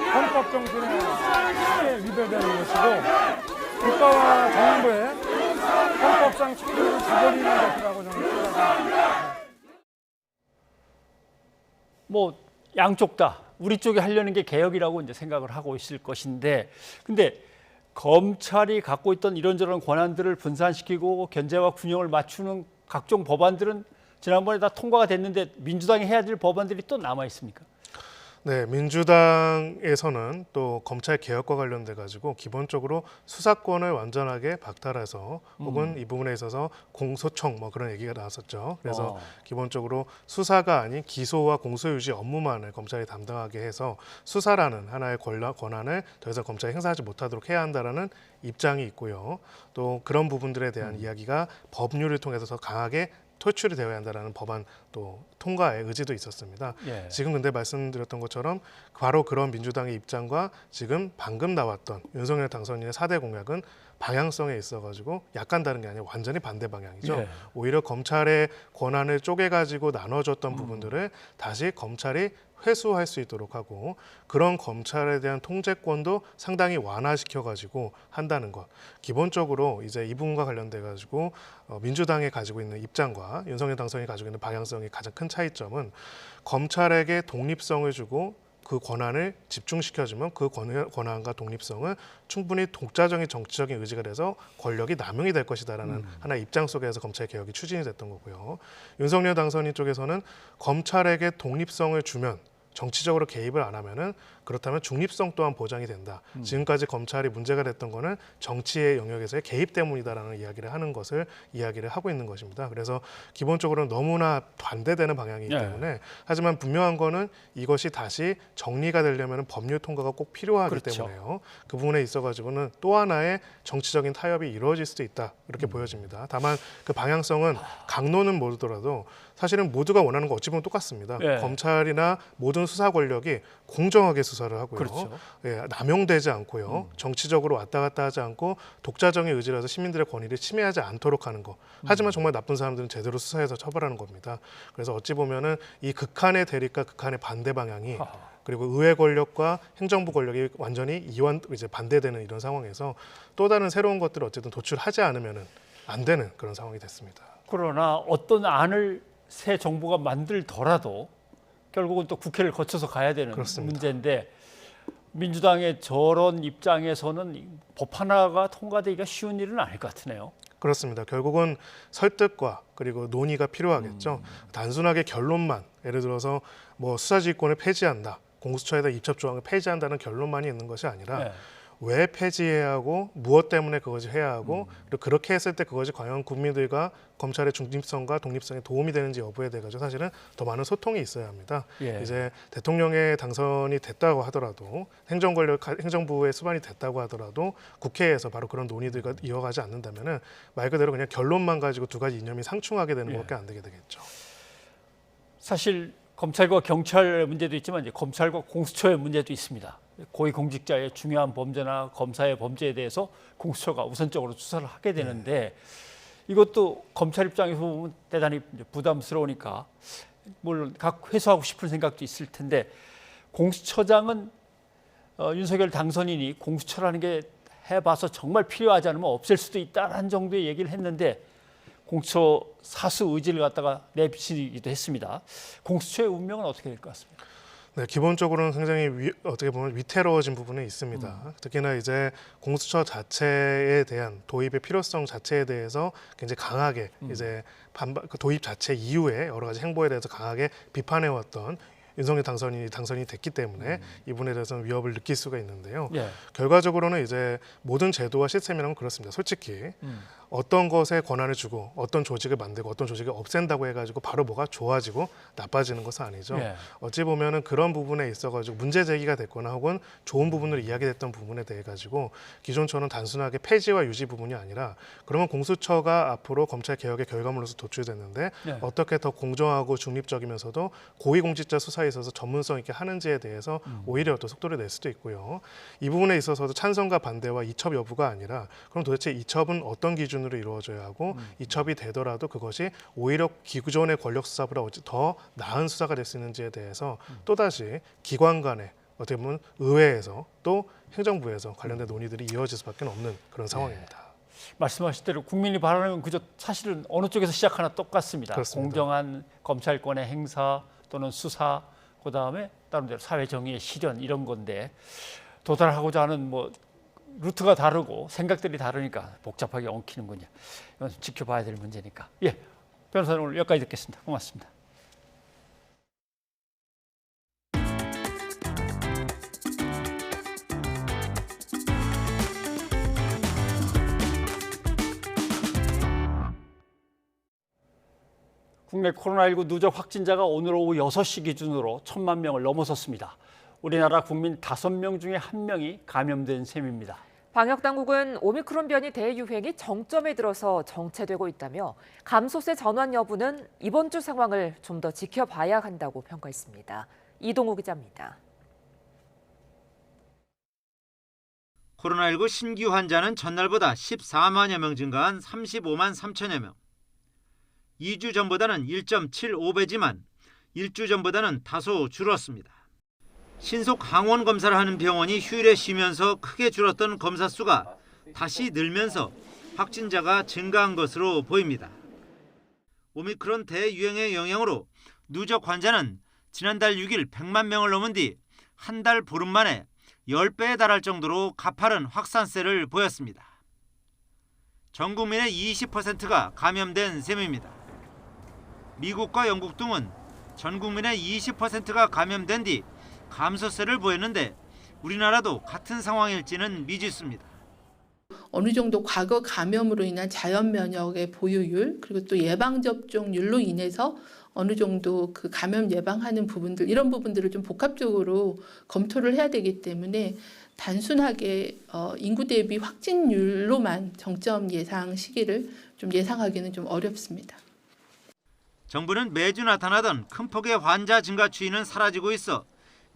헌법 정신에 위배되는 것이고 국가와 정부의 헌법상 책임을 저버리는 것이라고 저는 생각합니다. 뭐 양쪽 다 우리 쪽이 하려는 게 개혁이라고 이제 생각을 하고 있을 것인데, 근데 검찰이 갖고 있던 이런저런 권한들을 분산시키고 견제와 균형을 맞추는 각종 법안들은 지난번에 다 통과가 됐는데 민주당이 해야 될 법안들이 또 남아 있습니까? 네, 민주당에서는 또 검찰 개혁과 관련돼 가지고 기본적으로 수사권을 완전하게 박탈해서 혹은 이 부분에 있어서 공소청 뭐 그런 얘기가 나왔었죠. 그래서 기본적으로 수사가 아닌 기소와 공소 유지 업무만을 검찰이 담당하게 해서 수사라는 하나의 권한을 더 이상 검찰이 행사하지 못하도록 해야 한다라는 입장이 있고요. 또 그런 부분들에 대한 이야기가 법률을 통해서 더 강하게 토출이 되어야 한다라는 법안 또 통과의 의지도 있었습니다. 예. 지금 근데 말씀드렸던 것처럼 바로 그런 민주당의 입장과 지금 방금 나왔던 윤석열 당선인의 4대 공약은 방향성에 있어가지고 약간 다른 게 아니라 완전히 반대 방향이죠. 예. 오히려 검찰의 권한을 쪼개가지고 나눠줬던 부분들을 다시 검찰이 회수할 수 있도록 하고 그런 검찰에 대한 통제권도 상당히 완화시켜가지고 한다는 것. 기본적으로 이제 이 부분과 관련돼 가지고 민주당이 가지고 있는 입장과 윤석열 당선인이 가지고 있는 방향성이 가장 큰 차이점은 검찰에게 독립성을 주고 그 권한을 집중시켜주면 그 권한과 독립성은 충분히 독자적인 정치적인 의지가 돼서 권력이 남용이 될 것이다라는 하나의 입장 속에서 검찰 개혁이 추진이 됐던 거고요. 윤석열 당선인 쪽에서는 검찰에게 독립성을 주면 정치적으로 개입을 안 하면은 그렇다면 중립성 또한 보장이 된다. 지금까지 검찰이 문제가 됐던 거는 정치의 영역에서의 개입 때문이다라는 이야기를 하는 것을 이야기를 하고 있는 것입니다. 그래서 기본적으로는 너무나 반대되는 방향이기 때문에 하지만 분명한 거는 이것이 다시 정리가 되려면 법률 통과가 꼭 필요하기 때문에요. 그 부분에 있어가지고는 또 하나의 정치적인 타협이 이루어질 수도 있다. 이렇게 보여집니다. 다만 그 방향성은 강론은 모르더라도 사실은 모두가 원하는 거 어찌 보면 똑같습니다. 검찰이나 모든 수사 권력이 공정하게 수사를 하고요. 남용되지 않고요. 정치적으로 왔다 갔다 하지 않고 독자적인 의지라서 시민들의 권리를 침해하지 않도록 하는 거. 하지만 정말 나쁜 사람들은 제대로 수사해서 처벌하는 겁니다. 그래서 어찌 보면은 이 극한의 대립과 극한의 반대 방향이 그리고 의회 권력과 행정부 권력이 완전히 이제 반대되는 이런 상황에서 또 다른 새로운 것들을 어쨌든 도출하지 않으면은 안 되는 그런 상황이 됐습니다. 그러나 어떤 안을 새 정부가 만들더라도 결국은 또 국회를 거쳐서 가야 되는 문제인데 민주당의 저런 입장에서는 법 하나가 통과되기가 쉬운 일은 아닐 것 같으네요. 그렇습니다. 결국은 설득과 그리고 논의가 필요하겠죠. 단순하게 결론만 예를 들어서 뭐 수사지휘권을 폐지한다. 공수처에다 입법 조항을 폐지한다는 결론만이 있는 것이 아니라 왜 폐지해야 하고 무엇 때문에 그것이 해야 하고 그리고 그렇게 했을 때 그것이 과연 국민들과 검찰의 중립성과 독립성에 도움이 되는지 여부에 대해 가지고 사실은 더 많은 소통이 있어야 합니다. 이제 대통령의 당선이 됐다고 하더라도 행정부의 수반이 됐다고 하더라도 국회에서 바로 그런 논의들과 이어가지 않는다면은 말 그대로 그냥 결론만 가지고 두 가지 이념이 상충하게 되는 것밖에 안 되게 되겠죠. 사실 검찰과 경찰의 문제도 있지만 이제 검찰과 공수처의 문제도 있습니다. 고위공직자의 중요한 범죄나 검사의 범죄에 대해서 공수처가 우선적으로 수사를 하게 되는데 이것도 검찰 입장에서 보면 대단히 부담스러우니까 물론 각 회수하고 싶은 생각도 있을 텐데 공수처장은 윤석열 당선인이 공수처라는 게 해봐서 정말 필요하지 않으면 없앨 수도 있다는 정도의 얘기를 했는데 공수처 사수 의지를 갖다가 내비치기도 했습니다. 공수처의 운명은 어떻게 될 것 같습니까? 네, 기본적으로는 굉장히 어떻게 보면 위태로워진 부분이 있습니다. 특히나 이제 공수처 자체에 대한 도입의 필요성 자체에 대해서 굉장히 강하게 이제 그 도입 자체 이후에 여러 가지 행보에 대해서 강하게 비판해왔던 윤석열 당선인이 됐기 때문에 이 부분에 대해서는 위협을 느낄 수가 있는데요. 결과적으로는 이제 모든 제도와 시스템이란 건 그렇습니다. 솔직히 어떤 것에 권한을 주고 어떤 조직을 만들고 어떤 조직을 없앤다고 해가지고 바로 뭐가 좋아지고 나빠지는 것은 아니죠. 어찌 보면은 그런 부분에 있어가지고 문제 제기가 됐거나 혹은 좋은 부분을 이야기됐던 부분에 대해 가지고 기존처럼 단순하게 폐지와 유지 부분이 아니라 그러면 공수처가 앞으로 검찰 개혁의 결과물로서 도출됐는데 어떻게 더 공정하고 중립적이면서도 고위공직자 수사에 있어서 전문성 있게 하는지에 대해서 오히려 또 속도를 낼 수도 있고요. 이 부분에 있어서도 찬성과 반대와 이첩 여부가 아니라 그럼 도대체 이첩은 어떤 기준으로 이루어져야 하고 이첩이 되더라도 그것이 오히려 기존의 권력 수사보다 더 나은 수사가 될 수 있는지에 대해서 또다시 기관 간의 어떻게 보면 의회에서 또 행정부에서 관련된 논의들이 이어질 수밖에 없는 그런 상황입니다. 말씀하신 대로 국민이 바라는 건 그저 사실은 어느 쪽에서 시작하나 똑같습니다. 그렇습니다. 공정한 검찰권의 행사 또는 수사, 그다음에 다른 대로 사회 정의의 실현 이런 건데 도달하고자 하는 뭐 루트가 다르고 생각들이 다르니까 복잡하게 엉키는군요. 이건 지켜봐야 될 문제니까. 변호사님 오늘 여기까지 듣겠습니다. 고맙습니다. 국내 코로나19 누적 확진자가 오늘 오후 6시 기준으로 1,000만 명을 넘어섰습니다. 우리나라 국민 5명 중에 1명이 감염된 셈입니다. 방역당국은 오미크론 변이 대유행이 정점에 들어서 정체되고 있다며 감소세 전환 여부는 이번 주 상황을 좀 더 지켜봐야 한다고 평가했습니다. 이동우 기자입니다. 코로나19 신규 환자는 전날보다 14만여 명 증가한 35만 3천여 명. 2주 전보다는 1.75배지만 1주 전보다는 다소 줄었습니다. 신속 항원 검사를 하는 병원이 휴일에 쉬면서 크게 줄었던 검사 수가 다시 늘면서 확진자가 증가한 것으로 보입니다. 오미크론 대유행의 영향으로 누적 환자는 지난달 6일 100만 명을 넘은 뒤 한 달 보름 만에 10배에 달할 정도로 가파른 확산세를 보였습니다. 전 국민의 20%가 감염된 셈입니다. 미국과 영국 등은 전 국민의 20%가 감염된 뒤 감소세를 보였는데 우리나라도 같은 상황일지는 미지수입니다. 어느 정도 과거 감염으로 인한 자연 면역의 보유율 그리고 또 예방 접종률로 인해서 어느 정도 그 감염 예방하는 부분들 이런 부분들을 좀 복합적으로 검토를 해야 되기 때문에 단순하게 인구 대비 확진율로만 정점 예상 시기를 좀 예상하기는 좀 어렵습니다. 정부는 매주 나타나던 큰 폭의 환자 증가 추이는 사라지고 있어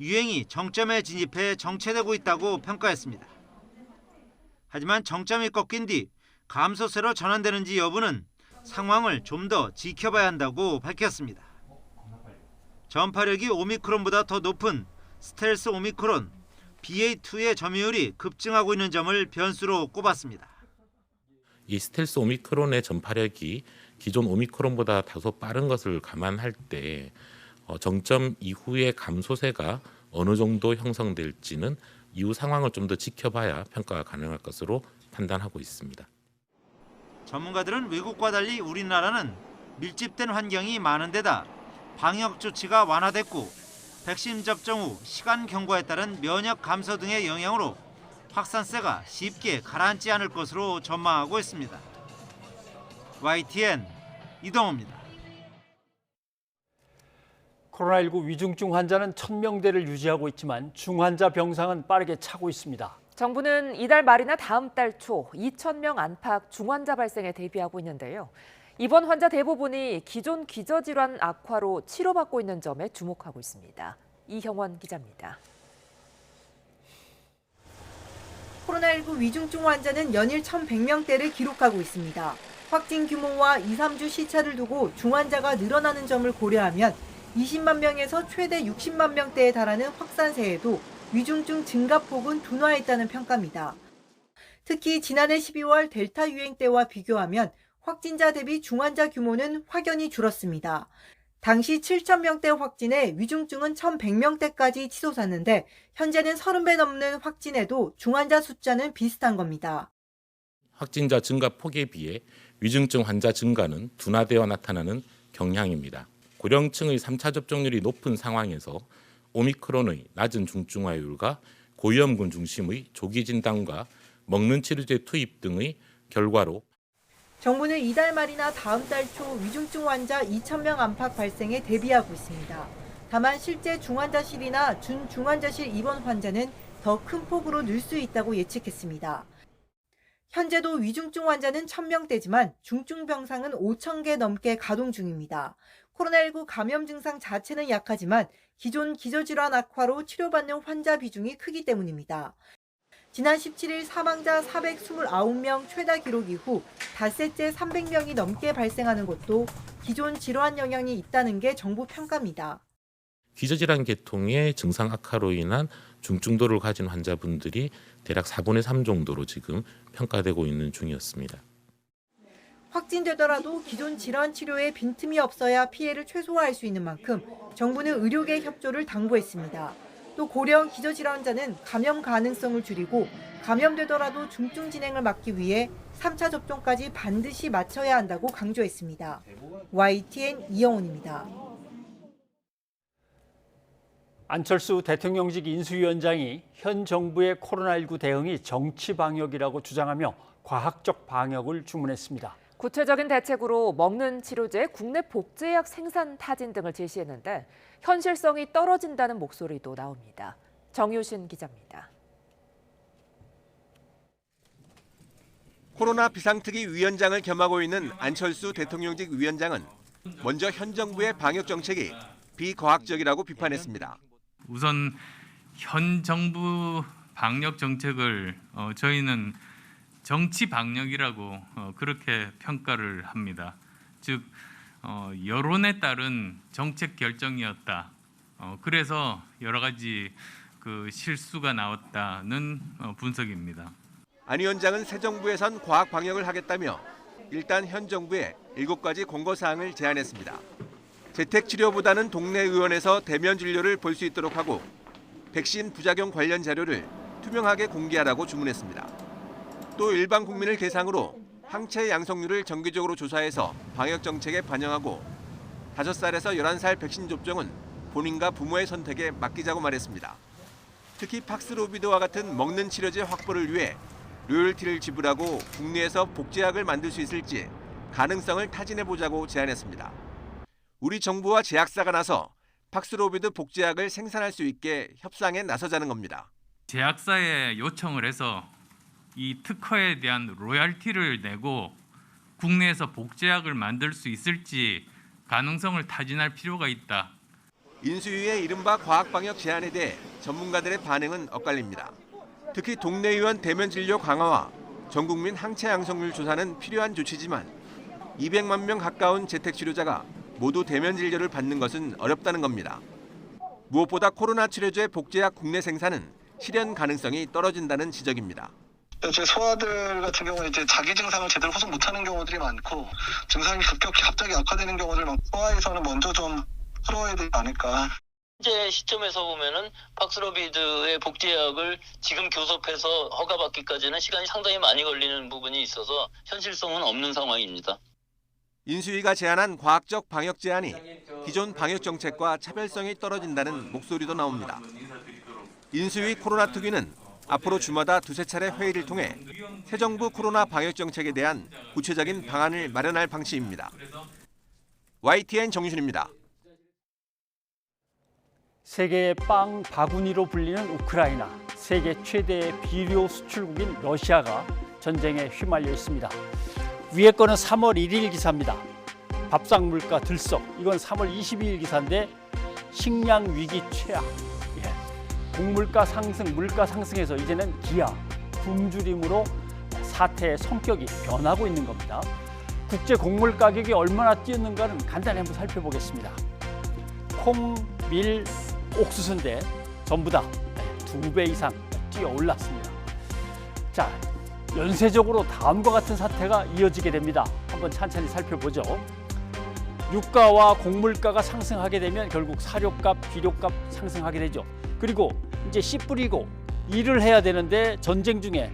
유행이 정점에 진입해 정체되고 있다고 평가했습니다. 하지만 정점이 꺾인 뒤 감소세로 전환되는지 여부는 상황을 좀 더 지켜봐야 한다고 밝혔습니다. 전파력이 오미크론보다 더 높은 스텔스 오미크론 BA2의 점유율이 급증하고 있는 점을 변수로 꼽았습니다. 이 스텔스 오미크론의 전파력이 기존 오미크론보다 다소 빠른 것을 감안할 때 정점 이후의 감소세가 어느 정도 형성될지는 이후 상황을 좀 더 지켜봐야 평가가 가능할 것으로 판단하고 있습니다. 전문가들은 외국과 달리 우리나라는 밀집된 환경이 많은 데다 방역 조치가 완화됐고 백신 접종 후 시간 경과에 따른 면역 감소 등의 영향으로 확산세가 쉽게 가라앉지 않을 것으로 전망하고 있습니다. YTN 이동호입니다. 코로나19 위중증 환자는 1000명대를 유지하고 있지만 중환자 병상은 빠르게 차고 있습니다. 정부는 이달 말이나 다음 달 초 2,000명 안팎 중환자 발생에 대비하고 있는데요. 입원 환자 대부분이 기존 기저질환 악화로 치료받고 있는 점에 주목하고 있습니다. 이형원 기자입니다. 코로나19 위중증 환자는 연일 1,100명대를 기록하고 있습니다. 확진 규모와 2, 3주 시차를 두고 중환자가 늘어나는 점을 고려하면 20만 명에서 최대 60만 명대에 달하는 확산세에도 위중증 증가폭은 둔화했다는 평가입니다. 특히 지난해 12월 델타 유행 때와 비교하면 확진자 대비 중환자 규모는 확연히 줄었습니다. 당시 7,000명대 확진에 위중증은 1,100명대까지 치솟았는데 현재는 30배 넘는 확진에도 중환자 숫자는 비슷한 겁니다. 확진자 증가 폭에 비해 위중증 환자 증가는 둔화되어 나타나는 경향입니다. 고령층의 3차 접종률이 높은 상황에서 오미크론의 낮은 중증화율과 고위험군 중심의 조기 진단과 먹는 치료제 투입 등의 결과로 정부는 이달 말이나 다음 달 초 위중증 환자 2,000명 안팎 발생에 대비하고 있습니다. 다만 실제 중환자실이나 준중환자실 입원 환자는 더 큰 폭으로 늘 수 있다고 예측했습니다. 현재도 위중증 환자는 1,000명대지만 중증 병상은 5,000개 넘게 가동 중입니다. 코로나19 감염 증상 자체는 약하지만 기존 기저질환 악화로 치료받는 환자 비중이 크기 때문입니다. 지난 17일 사망자 429명 최다 기록 이후 닷새째 300명이 넘게 발생하는 것도 기존 질환 영향이 있다는 게 정부 평가입니다. 기저질환 계통의 증상 악화로 인한 중증도를 가진 환자분들이 대략 4분의 3 정도로 지금 평가되고 있는 중이었습니다. 확진되더라도 기존 질환 치료에 빈틈이 없어야 피해를 최소화할 수 있는 만큼 정부는 의료계 협조를 당부했습니다. 또 고령 기저질환자는 감염 가능성을 줄이고 감염되더라도 중증 진행을 막기 위해 3차 접종까지 반드시 마쳐야 한다고 강조했습니다. YTN 이영훈입니다. 안철수 대통령직 인수위원장이 현 정부의 코로나19 대응이 정치 방역이라고 주장하며 과학적 방역을 주문했습니다. 구체적인 대책으로 먹는 치료제, 국내 복제약 생산 타진 등을 제시했는데 현실성이 떨어진다는 목소리도 나옵니다. 정유신 기자입니다. 코로나 비상특위 위원장을 겸하고 있는 안철수 대통령직 위원장은 먼저 현 정부의 방역 정책이 비과학적이라고 비판했습니다. 우선 현 정부 방역 정책을 저희는 정치 방역이라고 그렇게 평가를 합니다. 즉 여론에 따른 정책 결정이었다. 그래서 여러 가지 그 실수가 나왔다는 분석입니다. 안 위원장은 새 정부에선 과학 방역을 하겠다며 일단 현 정부에 7가지 권고사항을 제안했습니다. 재택치료보다는 동네 의원에서 대면 진료를 볼 수 있도록 하고 백신 부작용 관련 자료를 투명하게 공개하라고 주문했습니다. 또 일반 국민을 대상으로 항체 양성률을 정기적으로 조사해서 방역 정책에 반영하고 5살에서 11살 백신 접종은 본인과 부모의 선택에 맡기자고 말했습니다. 특히 팍스로비드와 같은 먹는 치료제 확보를 위해 로열티를 지불하고 국내에서 복제약을 만들 수 있을지 가능성을 타진해보자고 제안했습니다. 우리 정부와 제약사가 나서 팍스로비드 복제약을 생산할 수 있게 협상에 나서자는 겁니다. 제약사에 요청을 해서 이 특허에 대한 로열티를 내고 국내에서 복제약을 만들 수 있을지 가능성을 타진할 필요가 있다. 인수위의 이른바 과학방역 제안에 대해 전문가들의 반응은 엇갈립니다. 특히 동네 의원 대면 진료 강화와 전국민 항체 양성률 조사는 필요한 조치지만 200만 명 가까운 재택치료자가 모두 대면 진료를 받는 것은 어렵다는 겁니다. 무엇보다 코로나 치료제 복제약 국내 생산은 실현 가능성이 떨어진다는 지적입니다. 제 소아들 같은 경우는 이제 자기 증상을 제대로 호소 못하는 경우들이 많고 증상이 급격히 갑자기 악화되는 경우들 많고 소아에서는 먼저 좀 풀어야 되지 않을까. 현재 시점에서 보면은 팍스로비드의 복제약을 지금 교섭해서 허가받기까지는 시간이 상당히 많이 걸리는 부분이 있어서 현실성은 없는 상황입니다. 인수위가 제안한 과학적 방역 제안이 기존 방역 정책과 차별성이 떨어진다는 목소리도 나옵니다. 인수위 코로나 특위는 앞으로 주마다 2~3차례 회의를 통해 새 정부 코로나 방역 정책에 대한 구체적인 방안을 마련할 방침입니다. YTN 정유준입니다. 세계의 빵 바구니로 불리는 우크라이나, 세계 최대의 비료 수출국인 러시아가 전쟁에 휘말려 있습니다. 위에 거는 3월 1일 기사입니다. 밥상 물가 들썩, 이건 3월 22일 기사인데 식량 위기 최악. 곡물가 상승, 물가 상승해서 이제는 기아, 굶주림으로 사태의 성격이 변하고 있는 겁니다. 국제 곡물 가격이 얼마나 뛰었는가는 간단히 한번 살펴보겠습니다. 콩, 밀, 옥수수인데 전부 다 2배 이상 뛰어 올랐습니다. 자, 연쇄적으로 다음과 같은 사태가 이어지게 됩니다. 한번 천천히 살펴보죠. 유가와 곡물가가 상승하게 되면 결국 사료값, 비료값 상승하게 되죠. 그리고 이제 씨 뿌리고 일을 해야 되는데 전쟁 중에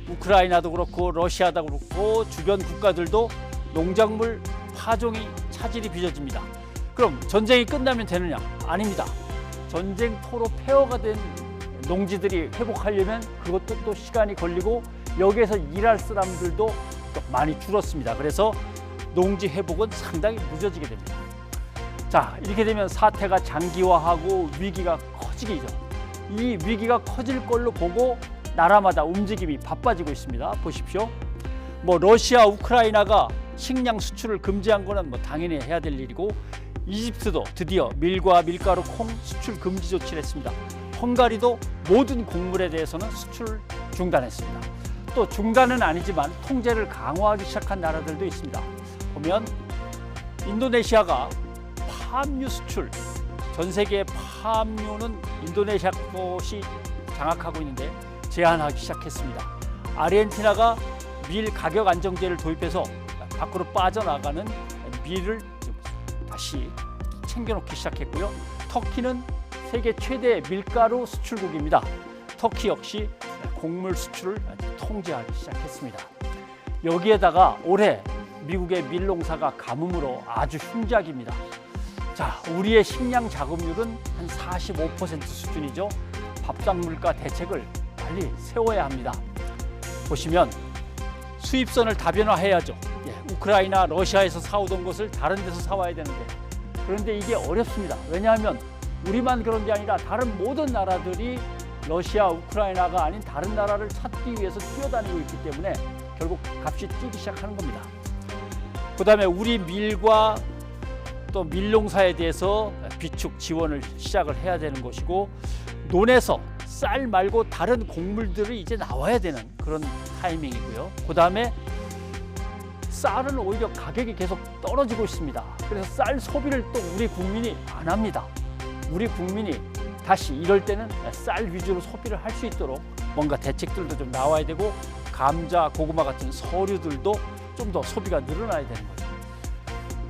우크라이나도 그렇고 러시아도 그렇고 주변 국가들도 농작물 파종이 차질이 빚어집니다. 그럼 전쟁이 끝나면 되느냐? 아닙니다. 전쟁터로 폐허가 된 농지들이 회복하려면 그것도 또 시간이 걸리고 여기에서 일할 사람들도 또 많이 줄었습니다. 그래서 농지 회복은 상당히 늦어지게 됩니다. 자, 이렇게 되면 사태가 장기화하고 위기가 커지기죠. 이 위기가 커질 걸로 보고 나라마다 움직임이 바빠지고 있습니다. 보십시오. 러시아, 우크라이나가 식량 수출을 금지한 거는 당연히 해야 될 일이고 이집트도 드디어 밀과 밀가루, 콩 수출 금지 조치를 했습니다. 헝가리도 모든 곡물에 대해서는 수출 중단했습니다. 또 중단은 아니지만 통제를 강화하기 시작한 나라들도 있습니다. 보면 인도네시아가 팜유 수출, 전 세계의 팜유는 인도네시아 것이 장악하고 있는데 제한하기 시작했습니다. 아르헨티나가 밀 가격 안정제를 도입해서 밖으로 빠져나가는 밀을 다시 챙겨놓기 시작했고요. 터키는 세계 최대 밀가루 수출국입니다. 터키 역시 곡물 수출을 통제하기 시작했습니다. 여기에다가 올해 미국의 밀 농사가 가뭄으로 아주 흉작입니다. 자, 우리의 식량 자급률은 한 45% 수준이죠. 밥상 물가 대책을 빨리 세워야 합니다. 보시면 수입선을 다변화해야죠. 우크라이나, 러시아에서 사오던 것을 다른 데서 사와야 되는데 그런데 이게 어렵습니다. 왜냐하면 우리만 그런 게 아니라 다른 모든 나라들이 러시아, 우크라이나가 아닌 다른 나라를 찾기 위해서 뛰어다니고 있기 때문에 결국 값이 뛰기 시작하는 겁니다. 그다음에 우리 밀과 또 밀농사에 대해서 비축 지원을 시작을 해야 되는 것이고, 논에서 쌀 말고 다른 곡물들이 이제 나와야 되는 그런 타이밍이고요. 그다음에 쌀은 오히려 가격이 계속 떨어지고 있습니다. 그래서 쌀 소비를 또 우리 국민이 안 합니다. 우리 국민이 다시 이럴 때는 쌀 위주로 소비를 할 수 있도록 뭔가 대책들도 좀 나와야 되고, 감자, 고구마 같은 서류들도 좀 더 소비가 늘어나야 되는 거죠.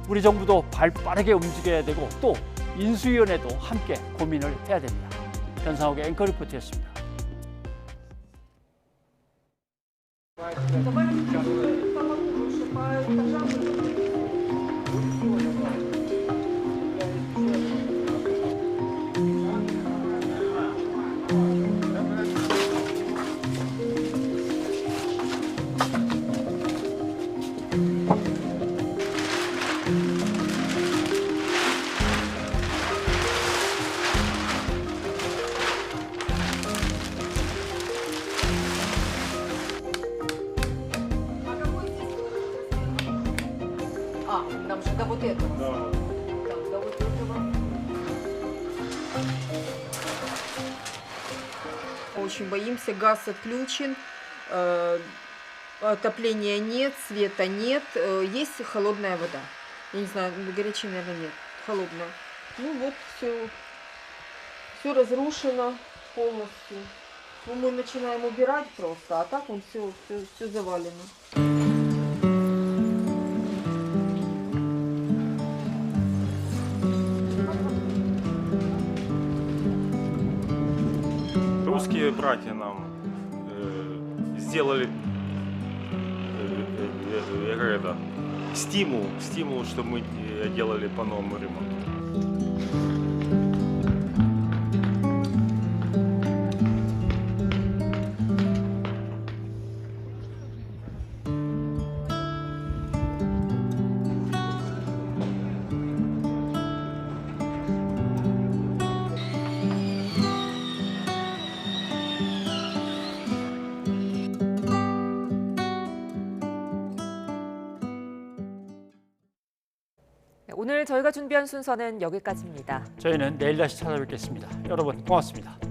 우리 정부도 빠르게 움직여야 되고, 또 인수위원회도 함께 고민을 해야 됩니다. 변상욱의 앵커 리포트였습니다. Нам же до вот этого. Да. До вот этого. Очень боимся, газ отключен, отопления нет, света нет, есть холодная вода. Я не знаю, горячей, наверное, нет, холодная. Ну вот все разрушено полностью. Ну, мы начинаем убирать просто, а так он все завалено. Русские братья нам сделали стимул, чтобы мы делали по-новому ремонт. 오늘 저희가 준비한 순서는 여기까지입니다. 저희는 내일 다시 찾아뵙겠습니다. 여러분 고맙습니다.